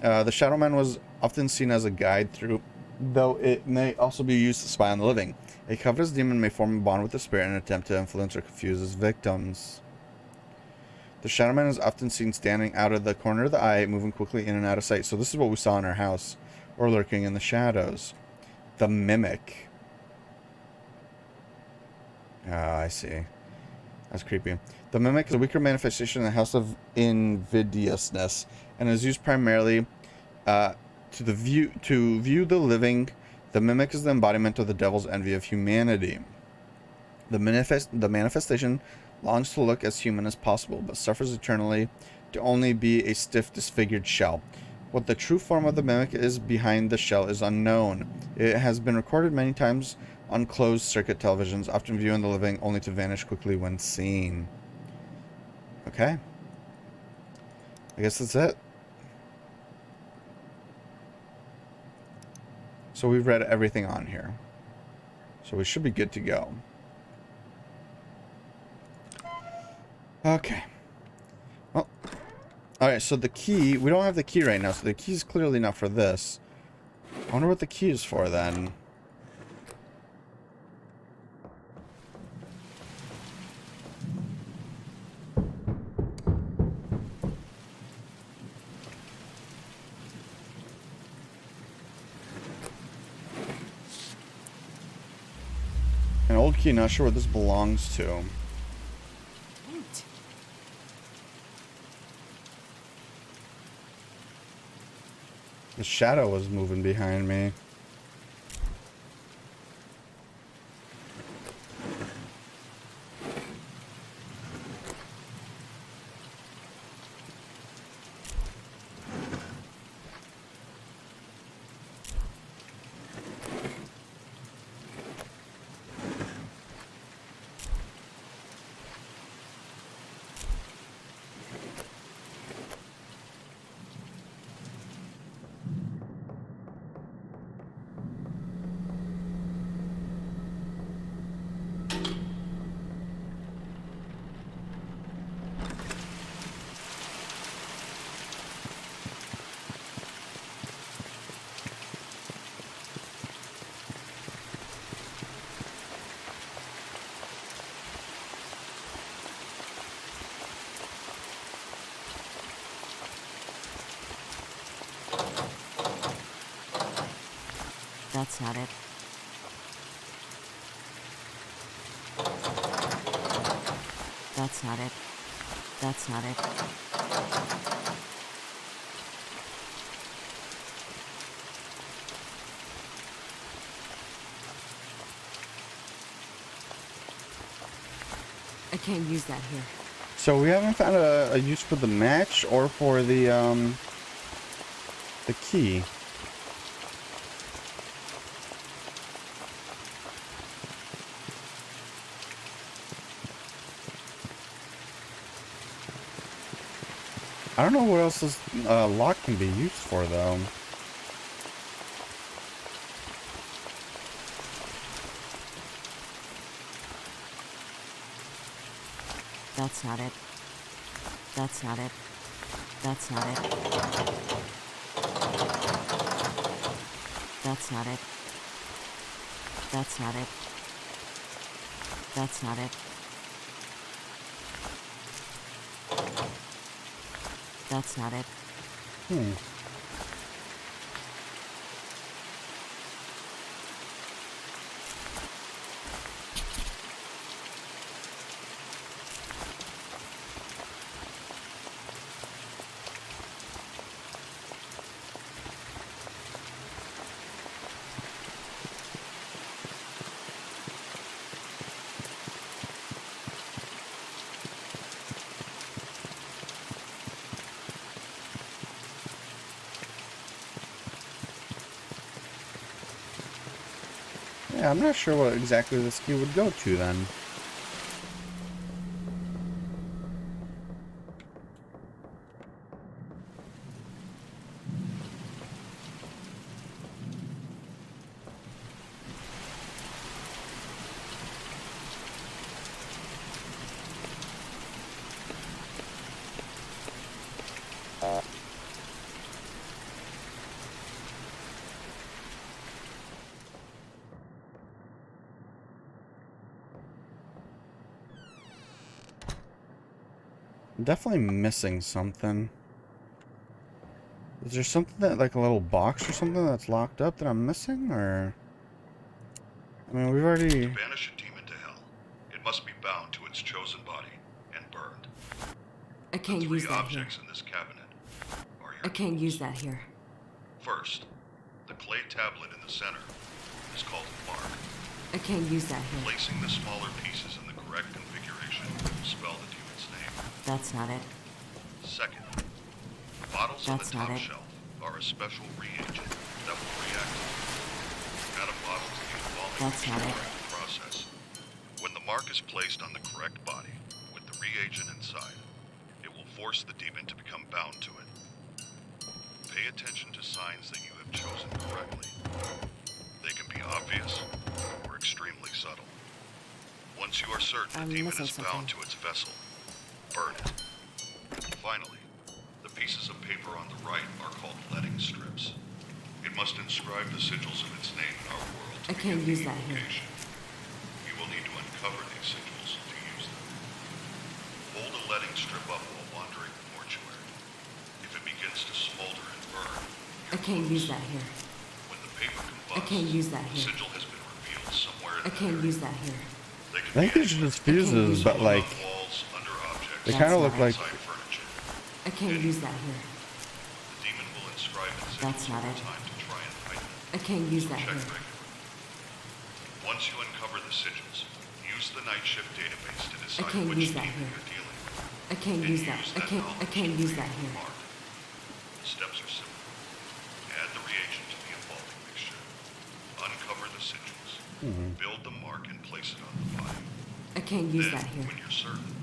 The Shadow Man was often seen as a guide through, though it may also be used to spy on the living. A covetous demon may form a bond with the spirit and attempt to influence or confuse his victims. The Shadow Man is often seen standing out of the corner of the eye, moving quickly in and out of sight. So this is what we saw in our house, or lurking in the shadows. The Mimic. Ah, I see. That's creepy. The Mimic is a weaker manifestation in the House of Invidiousness, and is used primarily to view the living. The Mimic is the embodiment of the devil's envy of humanity. The manifestation longs to look as human as possible, but suffers eternally to only be a stiff, disfigured shell. What the true form of the Mimic is behind the shell is unknown. It has been recorded many times on closed-circuit televisions, often viewing the living only to vanish quickly when seen. Okay. I guess that's it. So we've read everything on here. So we should be good to go. Okay. Well, alright, so the key, we don't have the key right now, so the key is clearly not for this. I wonder what the key is for then. low-key not sure what this belongs to. Right. The shadow was moving behind me. That's not it. That's not it. That's not it. I can't use that here. So we haven't found a use for the match or for the key. I don't know what else this lock can be used for, though. That's not it. That's not it. That's not it. That's not it. That's not it. That's not it. That's not it. Yeah, I'm not sure what exactly this key would go to then. I'm definitely missing something. Is there something that, like a little box or something that's locked up that I'm missing, or? I mean, we've already... To banish a demon to hell, it must be bound to its chosen body and burned. I can't The use three that here. objects in this cabinet are I your can't use that here. First, the clay tablet in the center is called a mark. I can't use that here. Placing the smaller pieces in the correct configuration will spell the demon's name. That's not it. Second, the bottles on the That's not top it. shelf are a special reagent that will react. Add a bottle to the embalming That's not it. process. When the mark is placed on the correct body with the reagent inside, it will force the demon to become bound to it. Pay attention to signs that you have chosen correctly. They can be obvious or extremely subtle. Once you are certain I'm the demon missing is bound something. to its vessel, burn it. Finally, the pieces of paper on the right are called letting strips. It must inscribe the sigils of its name in our world to I can't begin use the that here. invocation. You will need to uncover these sigils to use them. Hold a letting strip up while wandering the mortuary. If it begins to smolder and burn, I can't use that here. when the paper combusts, I can't use that the here. sigil has been revealed somewhere in I that can't area. use that here. I think these are just fuses, but like Walls, under objects, they kind of look like. inside furniture. I can't use that here. The demon will inscribe its That's sigils not over it. time to try and hide them. I can't use that Check here. regularly. Once you uncover the sigils, use the night shift database to decide can't which use that demon here. you're dealing with. I can't And use that. I knowledge can't to use create that a here. mark. The steps are simple. Add the reagent to the embalming mixture. Uncover the sigils. Build the mark and place it on the body. I can't use Then, that here. when you're certain,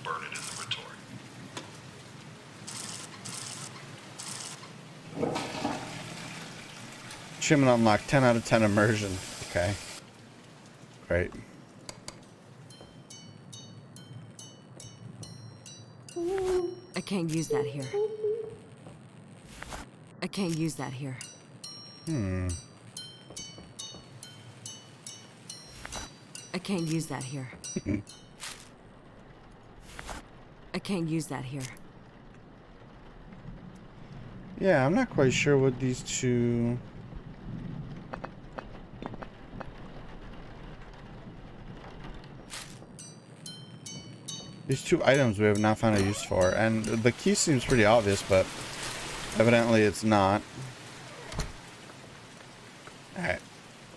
burn it in the retort. Achievement unlocked, 10 out of 10 immersion. Okay. Great. I can't use that here. I can't use that here. I can't use that here. I can't use that here. Yeah, I'm not quite sure what these two... These two items we have not found a use for, and the key seems pretty obvious, but evidently it's not. Alright.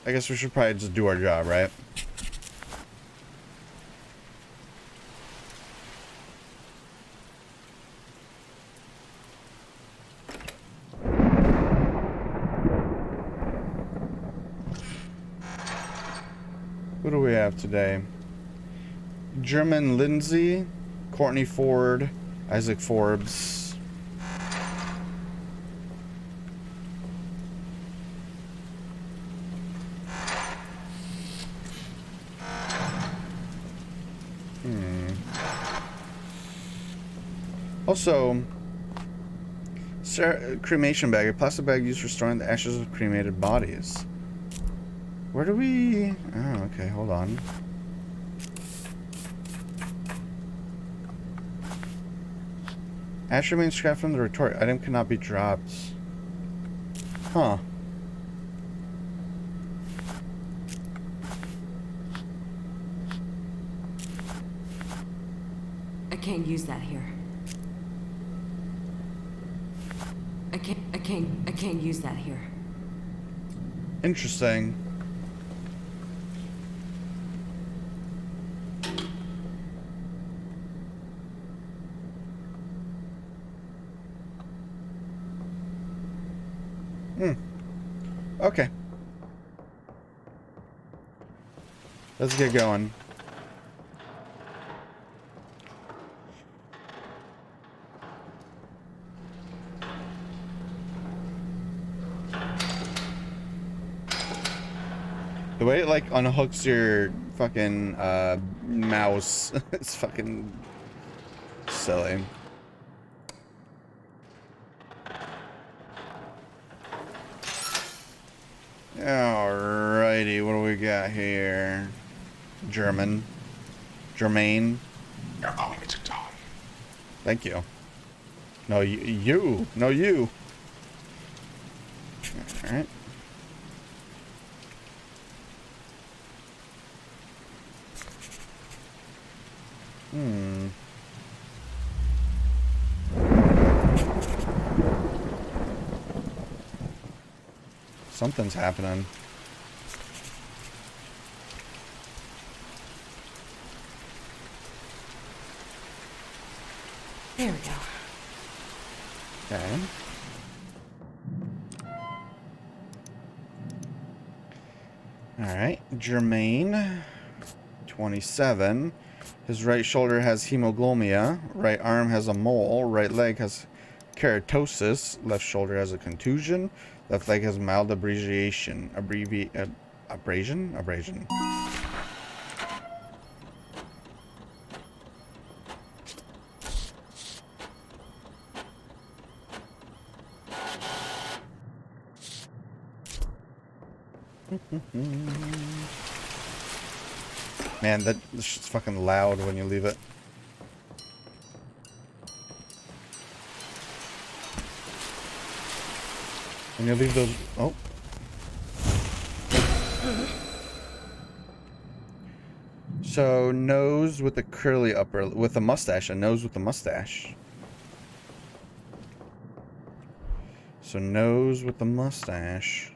I guess we should probably just do our job, right? Who do we have today? German Lindsay, Courtney Ford, Isaac Forbes. Also, cremation bag, a plastic bag used for storing the ashes of cremated bodies. Where do we... Oh, okay, hold on. Ash remains scrapped from the retort. Item cannot be dropped. Huh. I can't use that here. I can't use that here. Interesting. Okay. Let's get going. The way it like unhooks your fucking mouse, it's fucking silly. Alrighty, what do we got here? Germaine. You're going to die. Thank you. No, you. No, you. Alright. Something's happening. There we go. Okay. Alright, Germaine, 27. His right shoulder has hemoglobia, right arm has a mole, right leg has keratosis, left shoulder has a contusion, left leg has mild abrasion. Abrasion? Man, this shit's fucking loud when you leave it. When you leave those... Oh. So nose with the curly upper, with a mustache, a nose with a mustache. So nose with the mustache.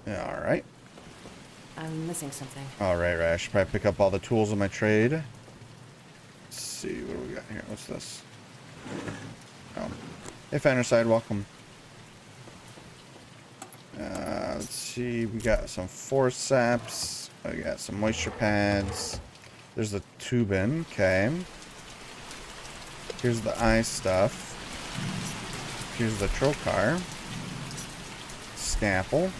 Yeah, all right. I'm missing something. All right, right. I should probably pick up all the tools of my trade. Let's see what do we got here. What's this? Oh, hey, Fannerside, welcome. Let's see. We got some forceps. We got some moisture pads. There's the tubing. Okay. Here's the eye stuff. Here's the trocar. Scalpel.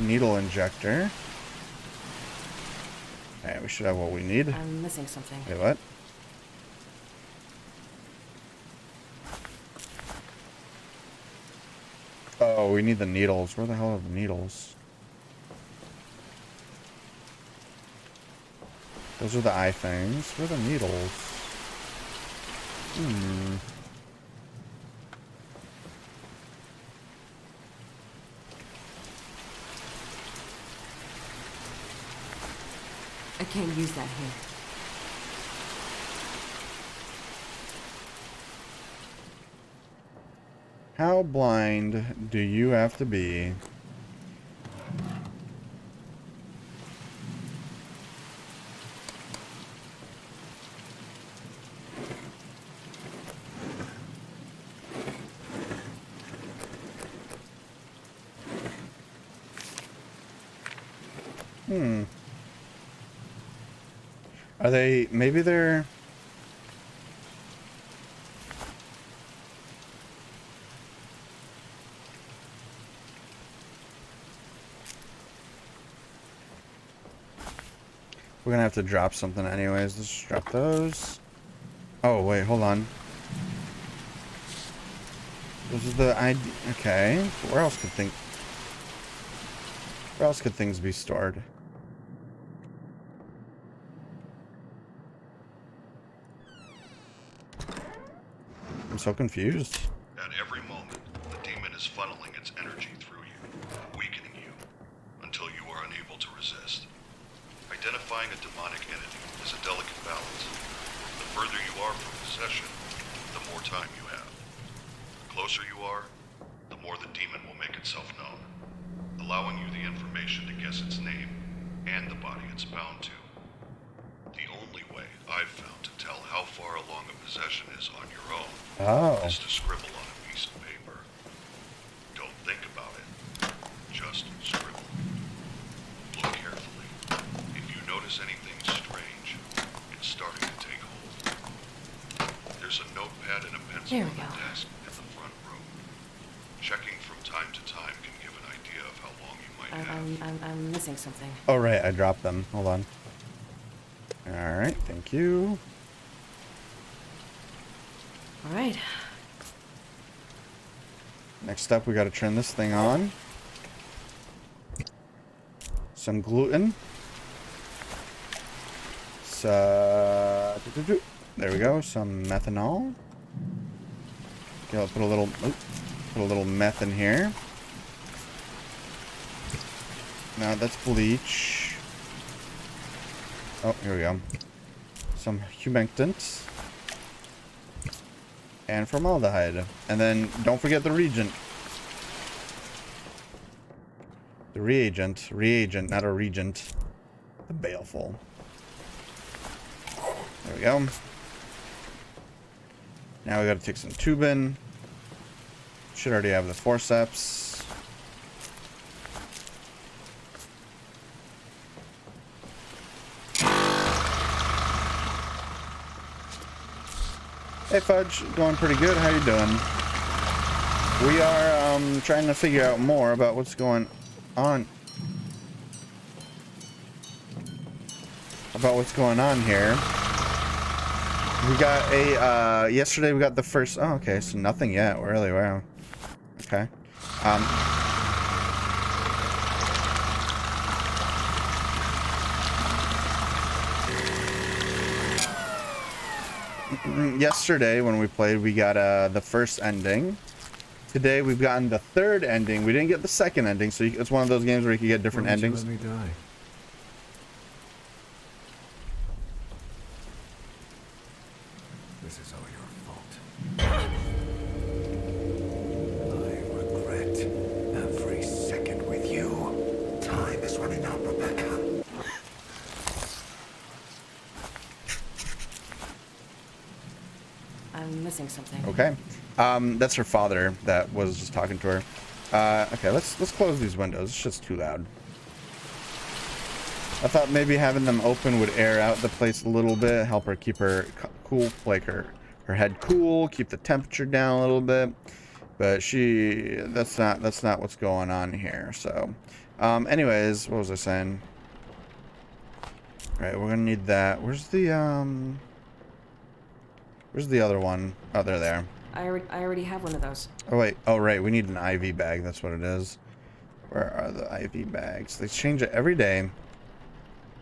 Needle injector. Alright, we should have what we need. I'm missing something. Wait, what? Oh, we need the needles. Where the hell are the needles? Those are the eye things. Where are the needles? I can't use that here. How blind do you have to be? Are they, maybe they're... We're gonna have to drop something anyways. Let's just drop those. Oh, wait, hold on. This is the ID. Okay. Where else could things be stored? I'm so confused. At every moment, the demon is funneling its energy through you, weakening you, until you are unable to resist. Identifying a demonic entity is a delicate balance. The further you are from possession, the more time you have. The closer you are, the more the demon will make itself known, allowing you the information to guess its name and the body it's bound to. The only way I've found to tell how far along a possession is on your own is to scribble on a piece of paper. Don't think about it. Just scribble. Look carefully. If you notice anything strange, it's starting to take hold. There's a notepad and a pencil There on we the go. desk in the front room. Checking from time to time can give an idea of how long you might have. I'm missing something. Oh, right. I dropped them. Hold on. Alright. Thank you. All right. Next up, we got to turn this thing on. Some gluten. There we go. Some methanol. Okay, I'll put a little meth in here. Now that's bleach. Oh, here we go. Some humectant. And formaldehyde. And then don't forget the reagent. The reagent. Reagent, not a regent. The baleful. There we go. Now we gotta take some tubing. Should already have the forceps. Hey Fudge, going pretty good. How you doing? We are trying to figure out more about what's going on. Here. We got a yesterday we got the first. Oh, okay, so nothing yet. Really, wow. Okay. Yesterday when we played, we got the first ending Today we've gotten the third ending. We didn't get the second ending, so it's one of those games where you can get different Why would you endings. let me die? This is all your fault. I regret every second with you. Time is running out, Rebecca. I'm missing something. Okay. That's her father that was just talking to her. Okay, let's close these windows. It's just too loud. I thought maybe having them open would air out the place a little bit, help her keep her cool, like her head cool, keep the temperature down a little bit. But that's not what's going on here. So, anyways, what was I saying? Right, we're gonna need that. Where's the other one? Oh, they're there. I already have one of those. Oh wait, oh right, we need an IV bag, that's what it is. Where are the IV bags? They change it every day.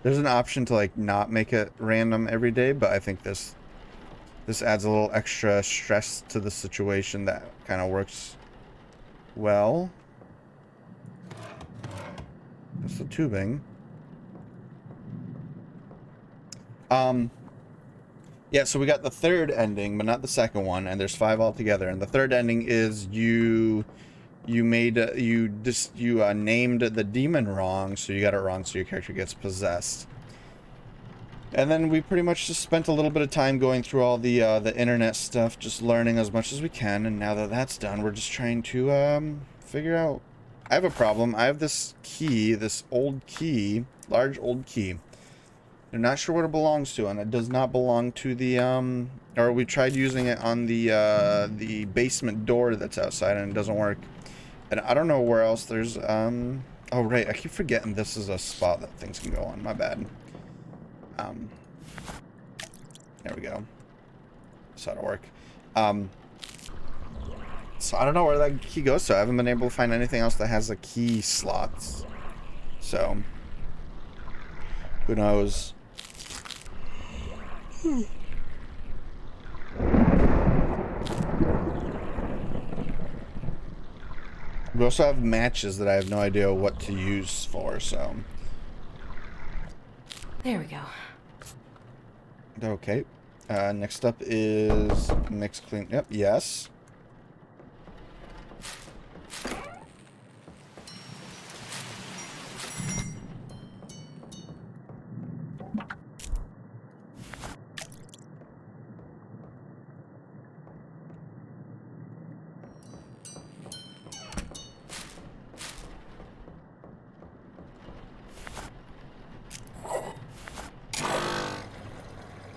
There's an option to like not make it random every day, but I think this adds a little extra stress to the situation that kind of works well. That's the tubing. Yeah, so we got the third ending, but not the second one, and there's 5 altogether. And the third ending is you named the demon wrong, so you got it wrong, so your character gets possessed. And then we pretty much just spent a little bit of time going through all the internet stuff, just learning as much as we can. And now that that's done, we're just trying to figure out. I have a problem. I have this key, this old key, large old key. They're not sure what it belongs to, and it does not belong to the or we tried using it on the basement door that's outside, and it doesn't work. And I don't know where else there's oh right, I keep forgetting this is a spot that things can go on. My bad. There we go. So that'll work. So I don't know where that key goes to. I haven't been able to find anything else that has a key slots. So who knows? We also have matches that I have no idea what to use for, so. There we go. Okay. Next up is mix clean. Yep, yes.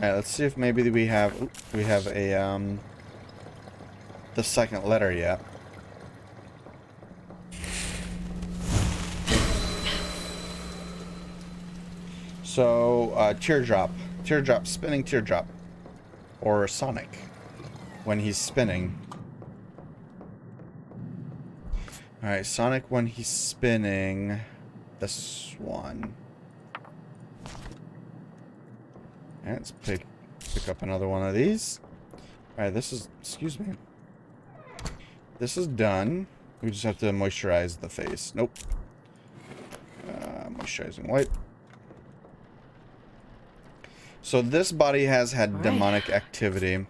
Alright, let's see if maybe we have a the second letter yet. So teardrop, spinning teardrop, or Sonic when he's spinning. Alright, Sonic when he's spinning. This one. Alright, let's pick up another one of these. Alright, this is, excuse me. This is done. We just have to moisturize the face. Nope. Moisturizing wipe. So this body has had demonic activity.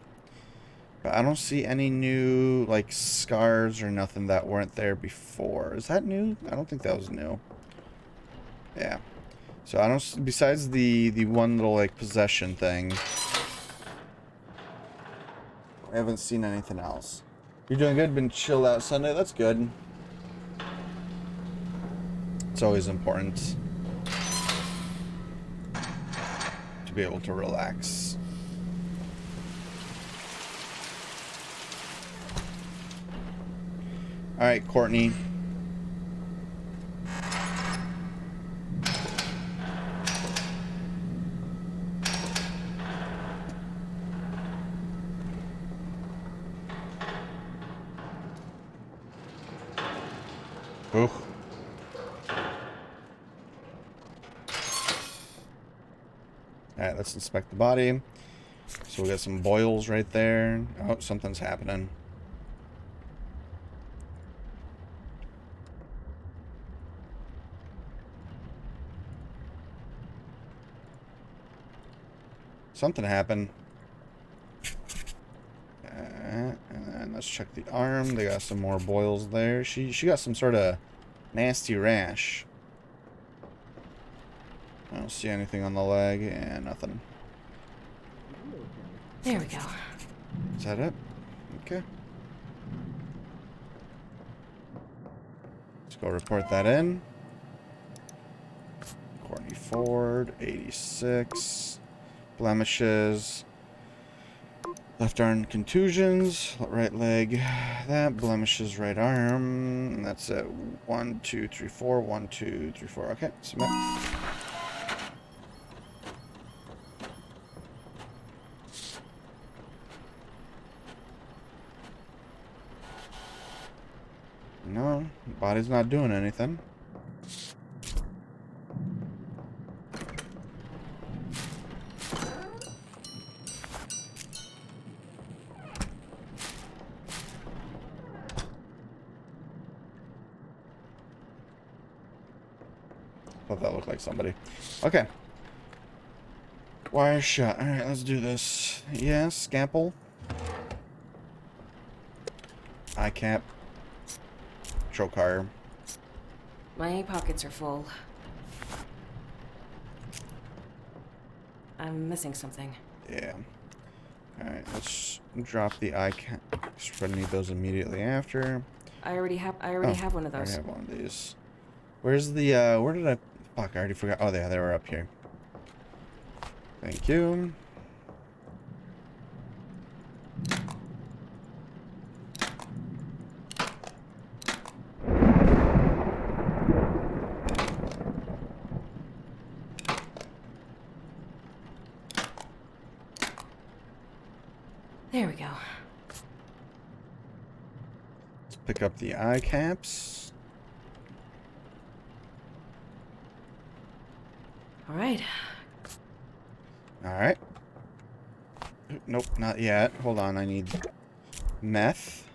But I don't see any new, like, scars or nothing that weren't there before. Is that new? I don't think that was new. Yeah. So I don't, besides the one little like possession thing, I haven't seen anything else. You're doing good, been chilled out Sunday, that's good. It's always important to be able to relax. Alright, Courtney. Oof. Alright, let's inspect the body. So we got some boils right there. Oh, something's happening. Something happened. And then let's check the arm. They got some more boils there. She got some sort of nasty rash. I don't see anything on the leg, and nothing. There we go. Is that it? Okay. Let's go report that in. Courtney Ford, 86. Blemishes. Left arm contusions. Right leg. That. Blemishes right arm. And that's it. 1, 2, 3, 4. 1, 2, 3, 4. Okay. Submit. No, body's not doing anything. Thought that looked like somebody. Okay. Wire shot. Alright, let's do this. Yes, scalpel. Eye cap. Trocar. My pockets are full. I'm missing something. Yeah. Alright, let's drop the eye cap. We're gonna need those immediately after. I already have one of I those. already have one of these. Where's the, where did I... Fuck, I already forgot. Oh, they were up here. Thank you. There we go. Let's pick up the eye caps. All right. Alright. Nope, not yet. Hold on, I need meth.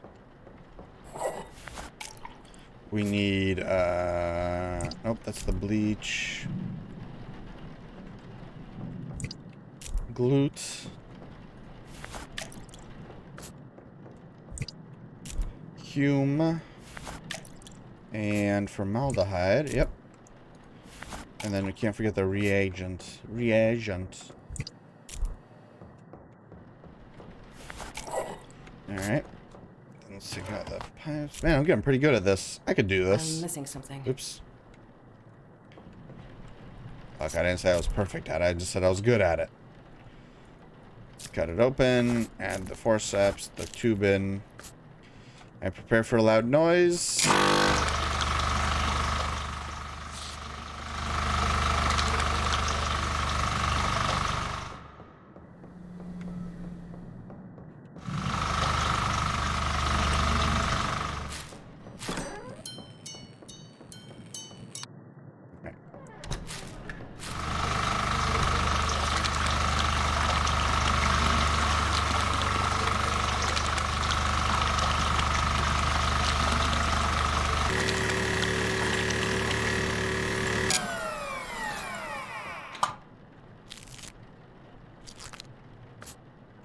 We need, nope, that's the bleach. Glute. Hume. And formaldehyde, yep. And then we can't forget the reagent. Alright. Let's take out the pipes. Man, I'm getting pretty good at this. I could do this. I'm missing something. Oops. Fuck, I didn't say I was perfect at it. I just said I was good at it. Let's cut it open. Add the forceps, the tube in. And prepare for a loud noise.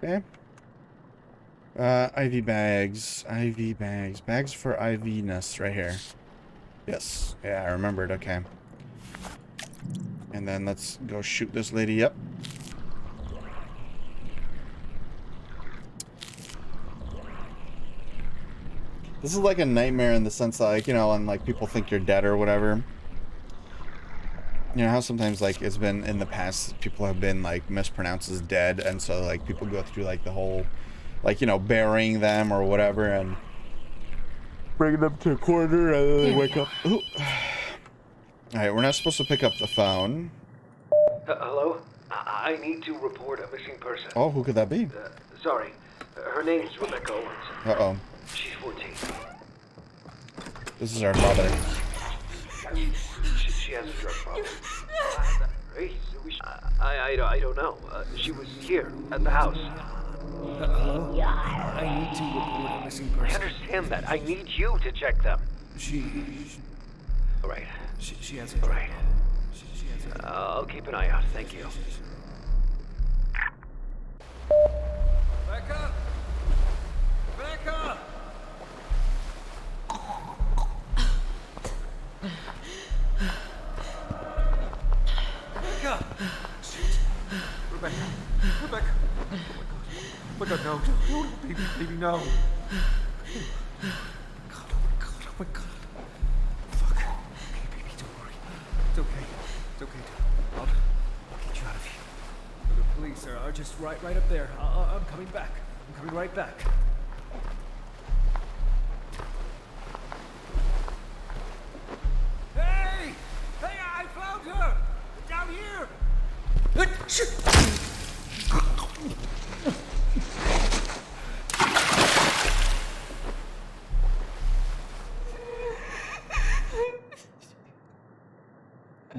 Okay. IV bags. IV bags. Bags for IV-ness right here. Yes. Yeah, I remembered. Okay. And then let's go shoot this lady up. This is like a nightmare in the sense that, like, you know, when, like, people think you're dead or whatever. You know how sometimes, like, it's been in the past, people have been, like, mispronounced as dead, and so, like, people go through, like, the whole, like, you know, burying them or whatever, and bringing them to a corner, and then they wake up. Alright, we're not supposed to pick up the phone. Hello? I need to report a missing person. Oh, who could that be? Sorry. Her name's Rebecca Owens. Uh-oh. She's 14. This is our mother. She has a drug problem. I don't know. She was here at the house. Hello? I need to report a missing person. I understand that. I need you to check them. All right. She has a drug problem. I'll keep an eye out. Thank you. Rebecca! Rebecca! Rebecca! Shit. Rebecca. Rebecca. Oh my god. Oh my god, no. No, baby, baby, no. God, oh my god, oh my god. Fuck. Okay, baby, don't worry. It's okay. It's okay. I'll get you out of here. The police are just right up there. I'm coming back. I'm coming right back. Hey! Hey, I found her! Down here!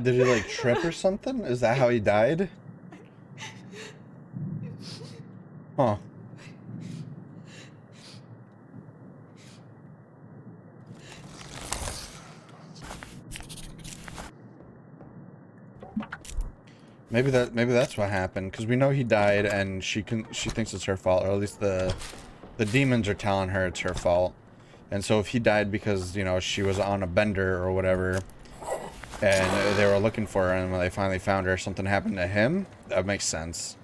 Did he like trip or something? Is that how he died? Huh. Maybe that's what happened, because we know he died and she thinks it's her fault, or at least the demons are telling her it's her fault. And so if he died because, you know, she was on a bender or whatever and they were looking for her, and when they finally found her, something happened to him, that makes sense.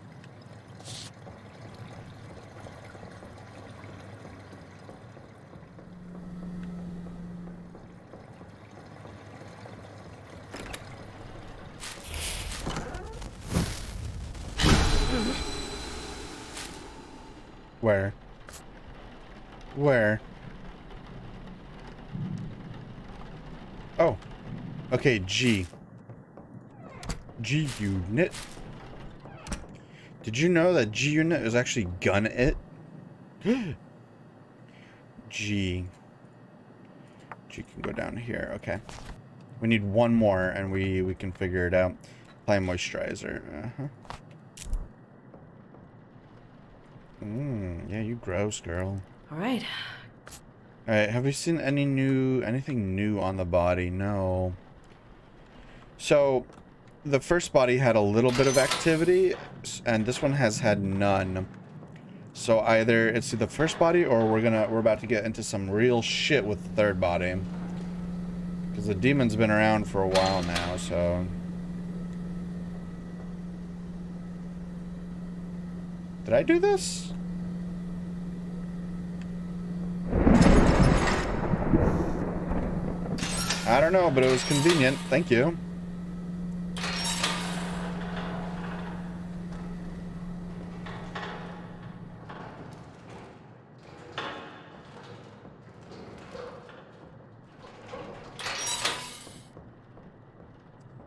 Where? Where? Oh. Okay, G. G unit. Did you know that G unit is actually gun it? G. G can go down here. Okay. We need one more and we can figure it out. Apply moisturizer. Yeah, you gross, girl. Alright. Alright, have we seen anything new on the body? No. So, the first body had a little bit of activity, and this one has had none. So either it's the first body, or we're about to get into some real shit with the third body. Because the demon's been around for a while now, so... Did I do this? I don't know, but it was convenient. Thank you.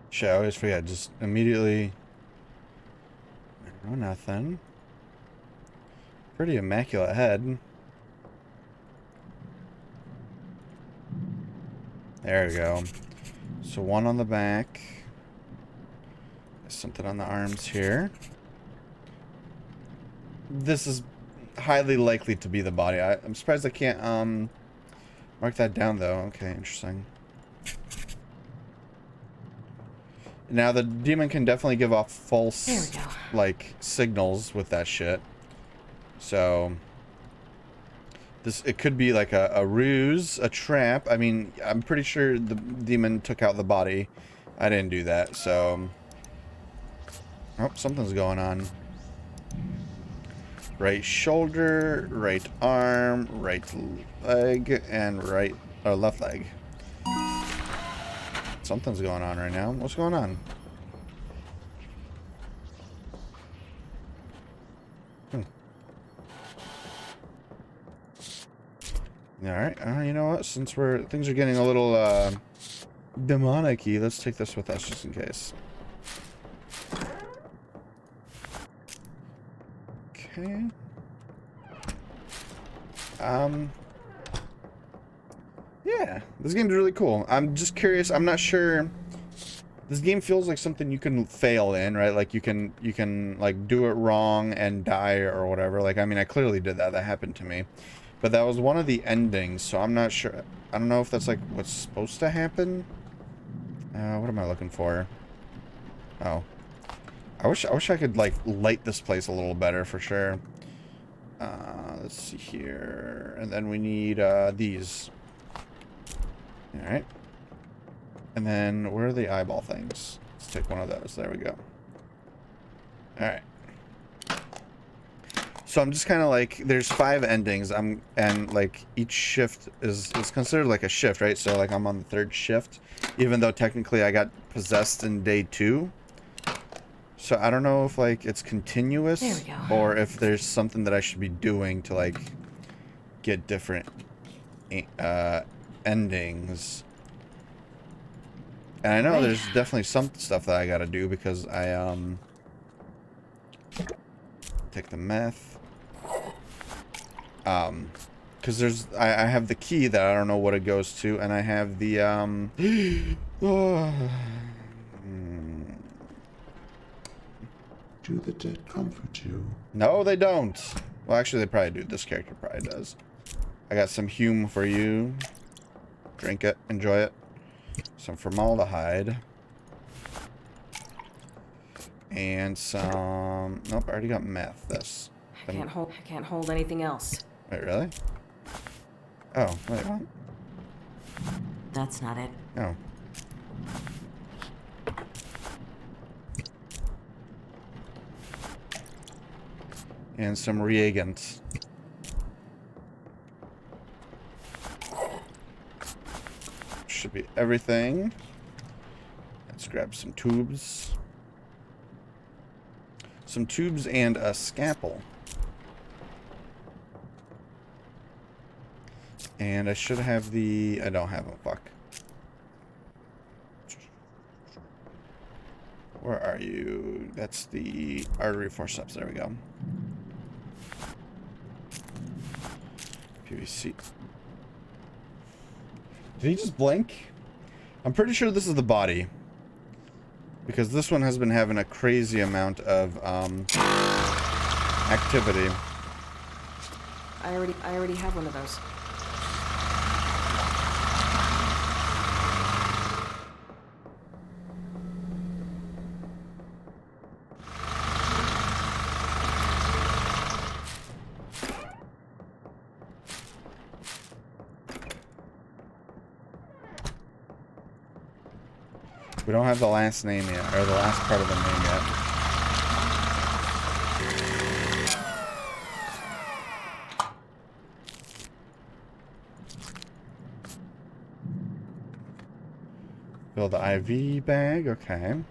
Shit, I always forget. Just immediately... No, nothing. Pretty immaculate head. There we go. So one on the back. Something on the arms here. This is highly likely to be the body. I'm surprised I can't mark that down though. Okay, interesting. Now the demon can definitely give off false like signals with that shit. So it could be like a ruse, a trap. I mean, I'm pretty sure the demon took out the body. I didn't do that, so... Oh, something's going on. Right shoulder, right arm, right leg, and left leg. Something's going on right now. What's going on? Alright, you know what? Since things are getting a little demonic-y, let's take this with us just in case. Okay. Yeah, this game's really cool. I'm just curious. I'm not sure. This game feels like something you can fail in, right? Like you can like do it wrong and die or whatever. Like, I mean, I clearly did that. That happened to me. But that was one of the endings, so I'm not sure. I don't know if that's like what's supposed to happen. What am I looking for? Oh. I wish I could like light this place a little better for sure. Let's see here, and then we need these. All right, and then where are the eyeball things? Let's take one of those. There we go. All right. So I'm just kind of like, there's 5 endings. And like each shift is considered like a shift, right? So like I'm on the 3rd shift, even though technically I got possessed in day 2. So I don't know if like it's continuous or if there's something that I should be doing to like get different endings. And I know there's definitely some stuff that I gotta do because I take the meth. Because there's I have the key that I don't know what it goes to, and I have the Do the dead comfort you? No, they don't. Well, actually, they probably do. This character probably does. I got some hume for you. Drink it. Enjoy it. Some formaldehyde. And some... Nope, I already got meth. This. I can't hold anything else. Wait, really? Oh, wait, what? That's not it. Oh. And some reagents. Should be everything. Let's grab some tubes. Some tubes and a scalpel. And I should have the... I don't have them. Fuck. Where are you? That's the artery forceps. There we go. PVC. Did he just blink? I'm pretty sure this is the body. Because this one has been having a crazy amount of activity. I already have one of those. We don't have the last name yet, or the last part of the name yet. Fill the IV bag, okay.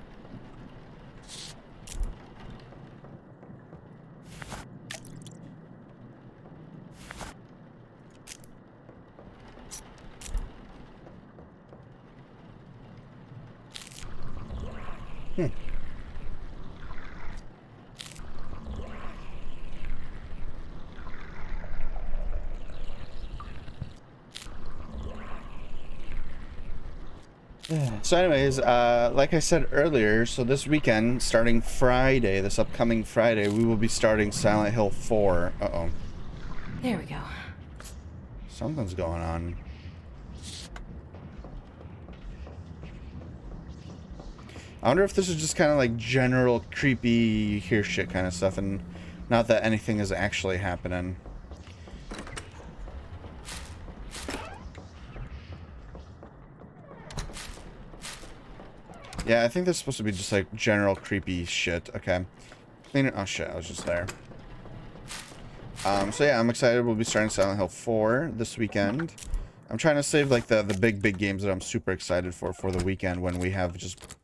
So anyways, like I said earlier, so this weekend, starting Friday, this upcoming Friday, we will be starting Silent Hill 4. Uh-oh. There we go. Something's going on. I wonder if this is just kind of like general creepy hear shit kind of stuff, and not that anything is actually happening. Yeah, I think this is supposed to be just like general creepy shit. Okay. Clean it. Oh shit, I was just there. So yeah, I'm excited. We'll be starting Silent Hill 4 this weekend. I'm trying to save like the big games that I'm super excited for the weekend when we have just...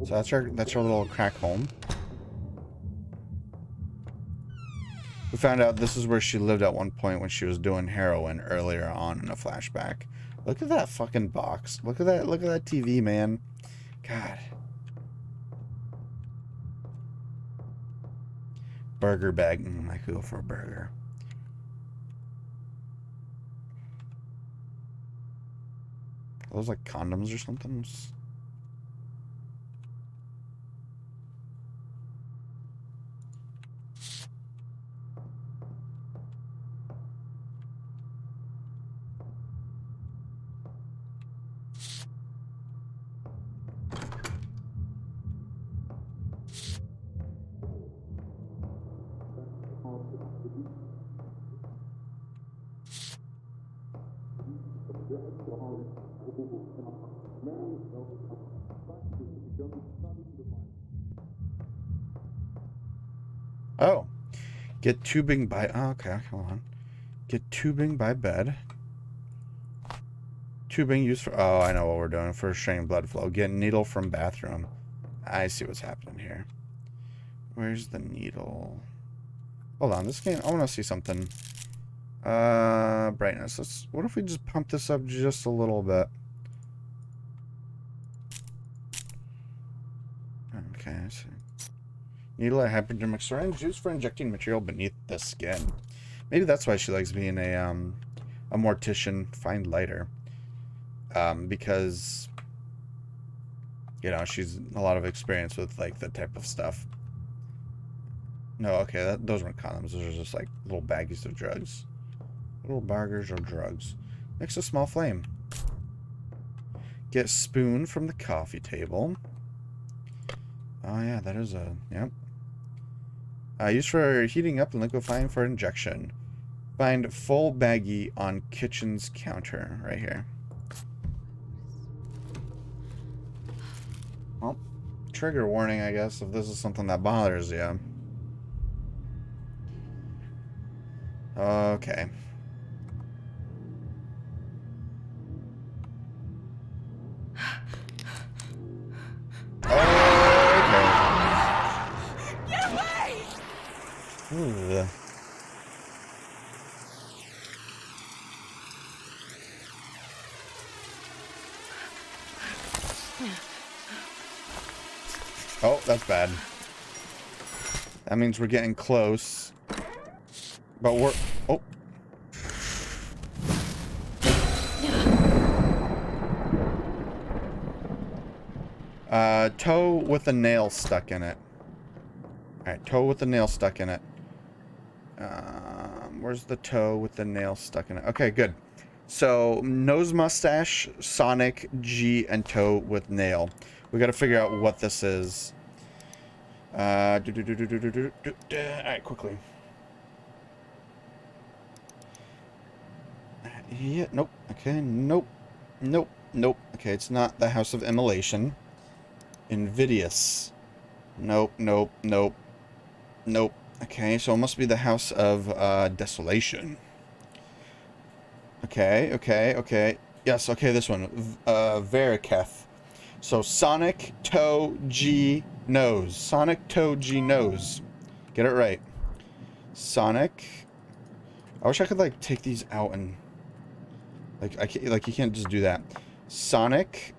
So that's our little crack home. We found out this is where she lived at one point when she was doing heroin earlier on in a flashback. Look at that fucking box. Look at that TV, man. God. Burger bag. I could go for a burger. Are those like condoms or something? Oh. Get tubing by... Oh, okay, come on. Get tubing by bed. Tubing used for... Oh, I know what we're doing. For restraining blood flow. Get needle from bathroom. I see what's happening here. Where's the needle? Hold on, this game... I want to see something. Brightness. What if we just pump this up just a little bit? Okay, I see. Needle, a hypodermic syringe used for injecting material beneath the skin. Maybe that's why she likes being a mortician. Find lighter. Because, you know, she's a lot of experience with, like, the type of stuff. No, okay, those weren't condoms. Those are just, like, little baggies of drugs. Little burgers or drugs. Mix a small flame. Get a spoon from the coffee table. Oh, yeah, that is a... Yep. Used for heating up and liquefying for injection. Find full baggie on kitchen's counter. Right here. Well, trigger warning, I guess, if this is something that bothers you. Okay. Ooh. Oh, that's bad. That means we're getting close. But we're... Oh. Toe with a nail stuck in it. Alright, toe with the nail stuck in it. Where's the toe with the nail stuck in it? Okay, good. So, nose mustache, Sonic, G, and toe with nail. We gotta figure out what this is. Alright, quickly. Yeah, nope. Okay, nope. Nope, nope. Okay, it's not the House of Immolation. Invidious. Nope, nope, nope. Nope. Okay, so it must be the House of Desolation. Okay, okay, okay. Yes, okay, this one. Variketh. So Sonic, Toe, G, Nose. Sonic, Toe, G, Nose. Get it right. Sonic. I wish I could, like, take these out and... Like, I can't, like, you can't just do that. Sonic.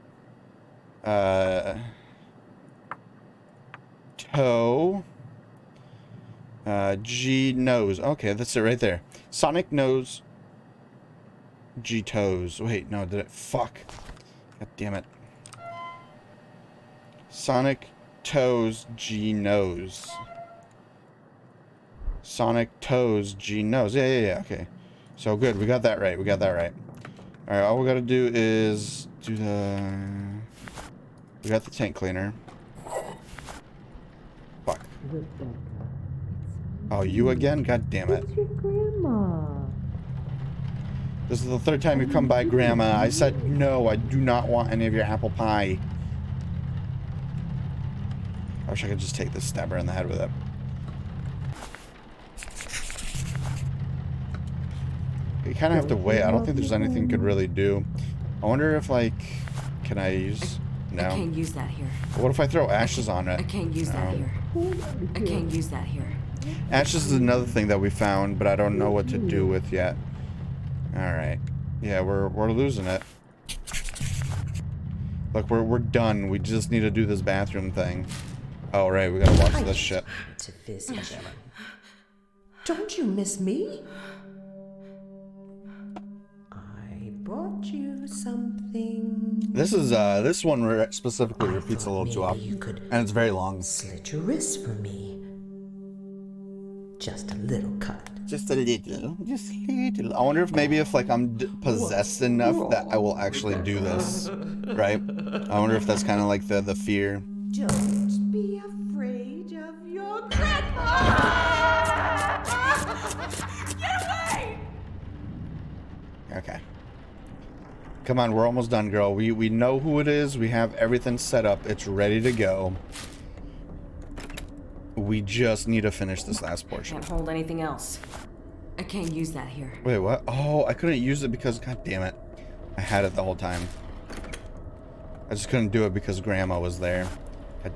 Toe. G, Nose. Okay, that's it right there. Sonic, Nose. G, Toes. Wait, no, did it? Fuck. God damn it. Sonic, Toes, G, Nose. Sonic, Toes, G, Nose. Yeah, okay. So good, we got that right. We got that right. Alright, all we gotta do is do the... We got the tank cleaner. Fuck. Oh, you again? God damn it. It's your grandma. This is the third time you come by, Grandma. I said no, I do not want any of your apple pie. I wish I could just take this, stab her in the head with it. You kind of have to wait. I don't think there's anything you could really do. I wonder if, like, can I use... No. I can't use that here. What if I throw ashes on it? I can't use that here. I can't use that here. Ashes is another thing that we found, but I don't know what to do with yet. Alright. Yeah, we're losing it. Look, we're done. We just need to do this bathroom thing. Oh, right, we gotta watch this shit. To visit you. Don't you miss me? I brought you something. This one specifically repeats a little too often, and it's very long. Slit your wrist for me. Just a little cut. Just a little. Just a little. I wonder if maybe if like I'm possessed enough that I will actually do this, right? I wonder if that's kind of like the fear. Don't be afraid of your grandma! Get away! Okay. Come on, we're almost done, girl. We know who it is. We have everything set up. It's ready to go. We just need to finish this last portion. Can't hold anything else. I can't use that here. Wait, what? Oh, I couldn't use it because, god damn it. I had it the whole time. I just couldn't do it because Grandma was there.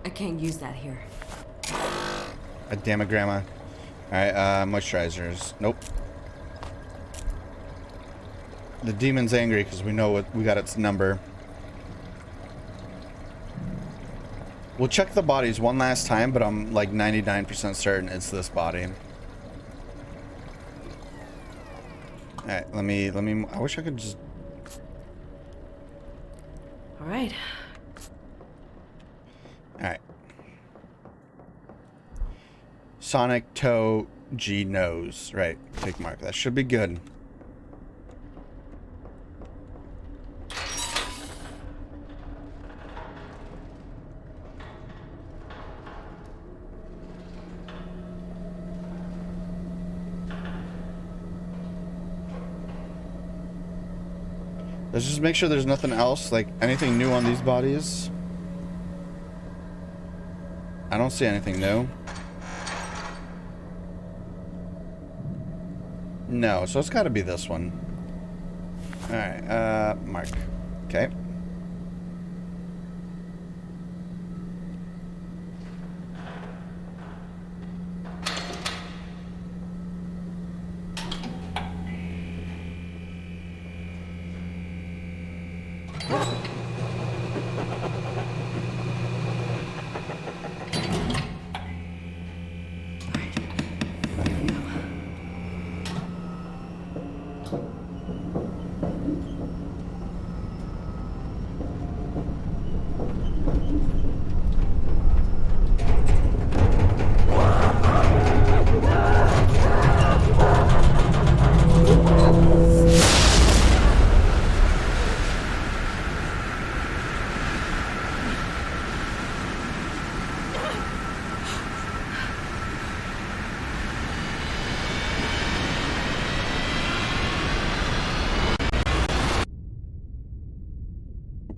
I can't use that here. God damn it, Grandma. Alright, moisturizers. Nope. The demon's angry because we know we got its number. We'll check the bodies one last time, but I'm like 99% certain it's this body. Alright, let me, I wish I could just... Alright. Alright. Sonic Toe G Nose. Right, tick mark. That should be good. Let's just make sure there's nothing else, like anything new on these bodies. I don't see anything new. No, so it's got to be this one. Alright, mark. Okay.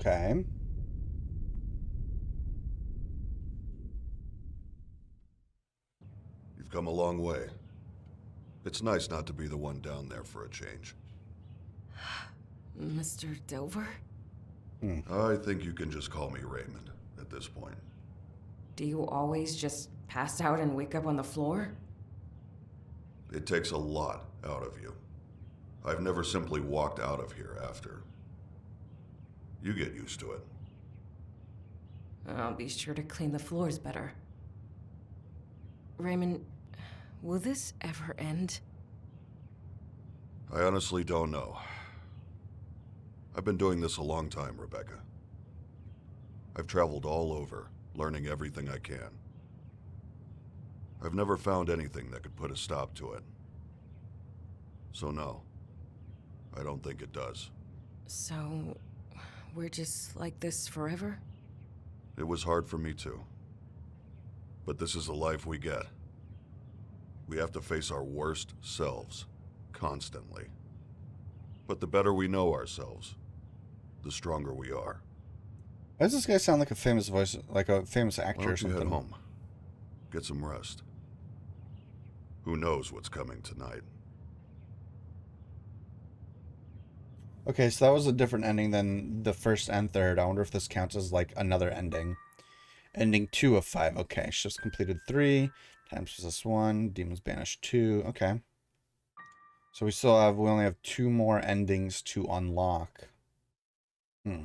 Okay. You've come a long way. It's nice not to be the one down there for a change. Mr. Dover? I think you can just call me Raymond at this point. Do you always just pass out and wake up on the floor? It takes a lot out of you. I've never simply walked out of here after. You get used to it. I'll be sure to clean the floors better. Raymond, will this ever end? I honestly don't know. I've been doing this a long time, Rebecca. I've traveled all over, learning everything I can. I've never found anything that could put a stop to it. So no, I don't think it does. So, we're just like this forever? It was hard for me too. But this is the life we get. We have to face our worst selves, constantly. But the better we know ourselves, the stronger we are. Why does this guy sound like a famous voice, like a famous actor Why or don't you something? head home? Get some rest. Who knows what's coming tonight? Okay, so that was a different ending than the first and third. I wonder if this counts as like another ending. Ending 2 of 5. Okay, shifts completed 3. Times possessed 1. Demons banished 2. Okay. So we only have 2 more endings to unlock.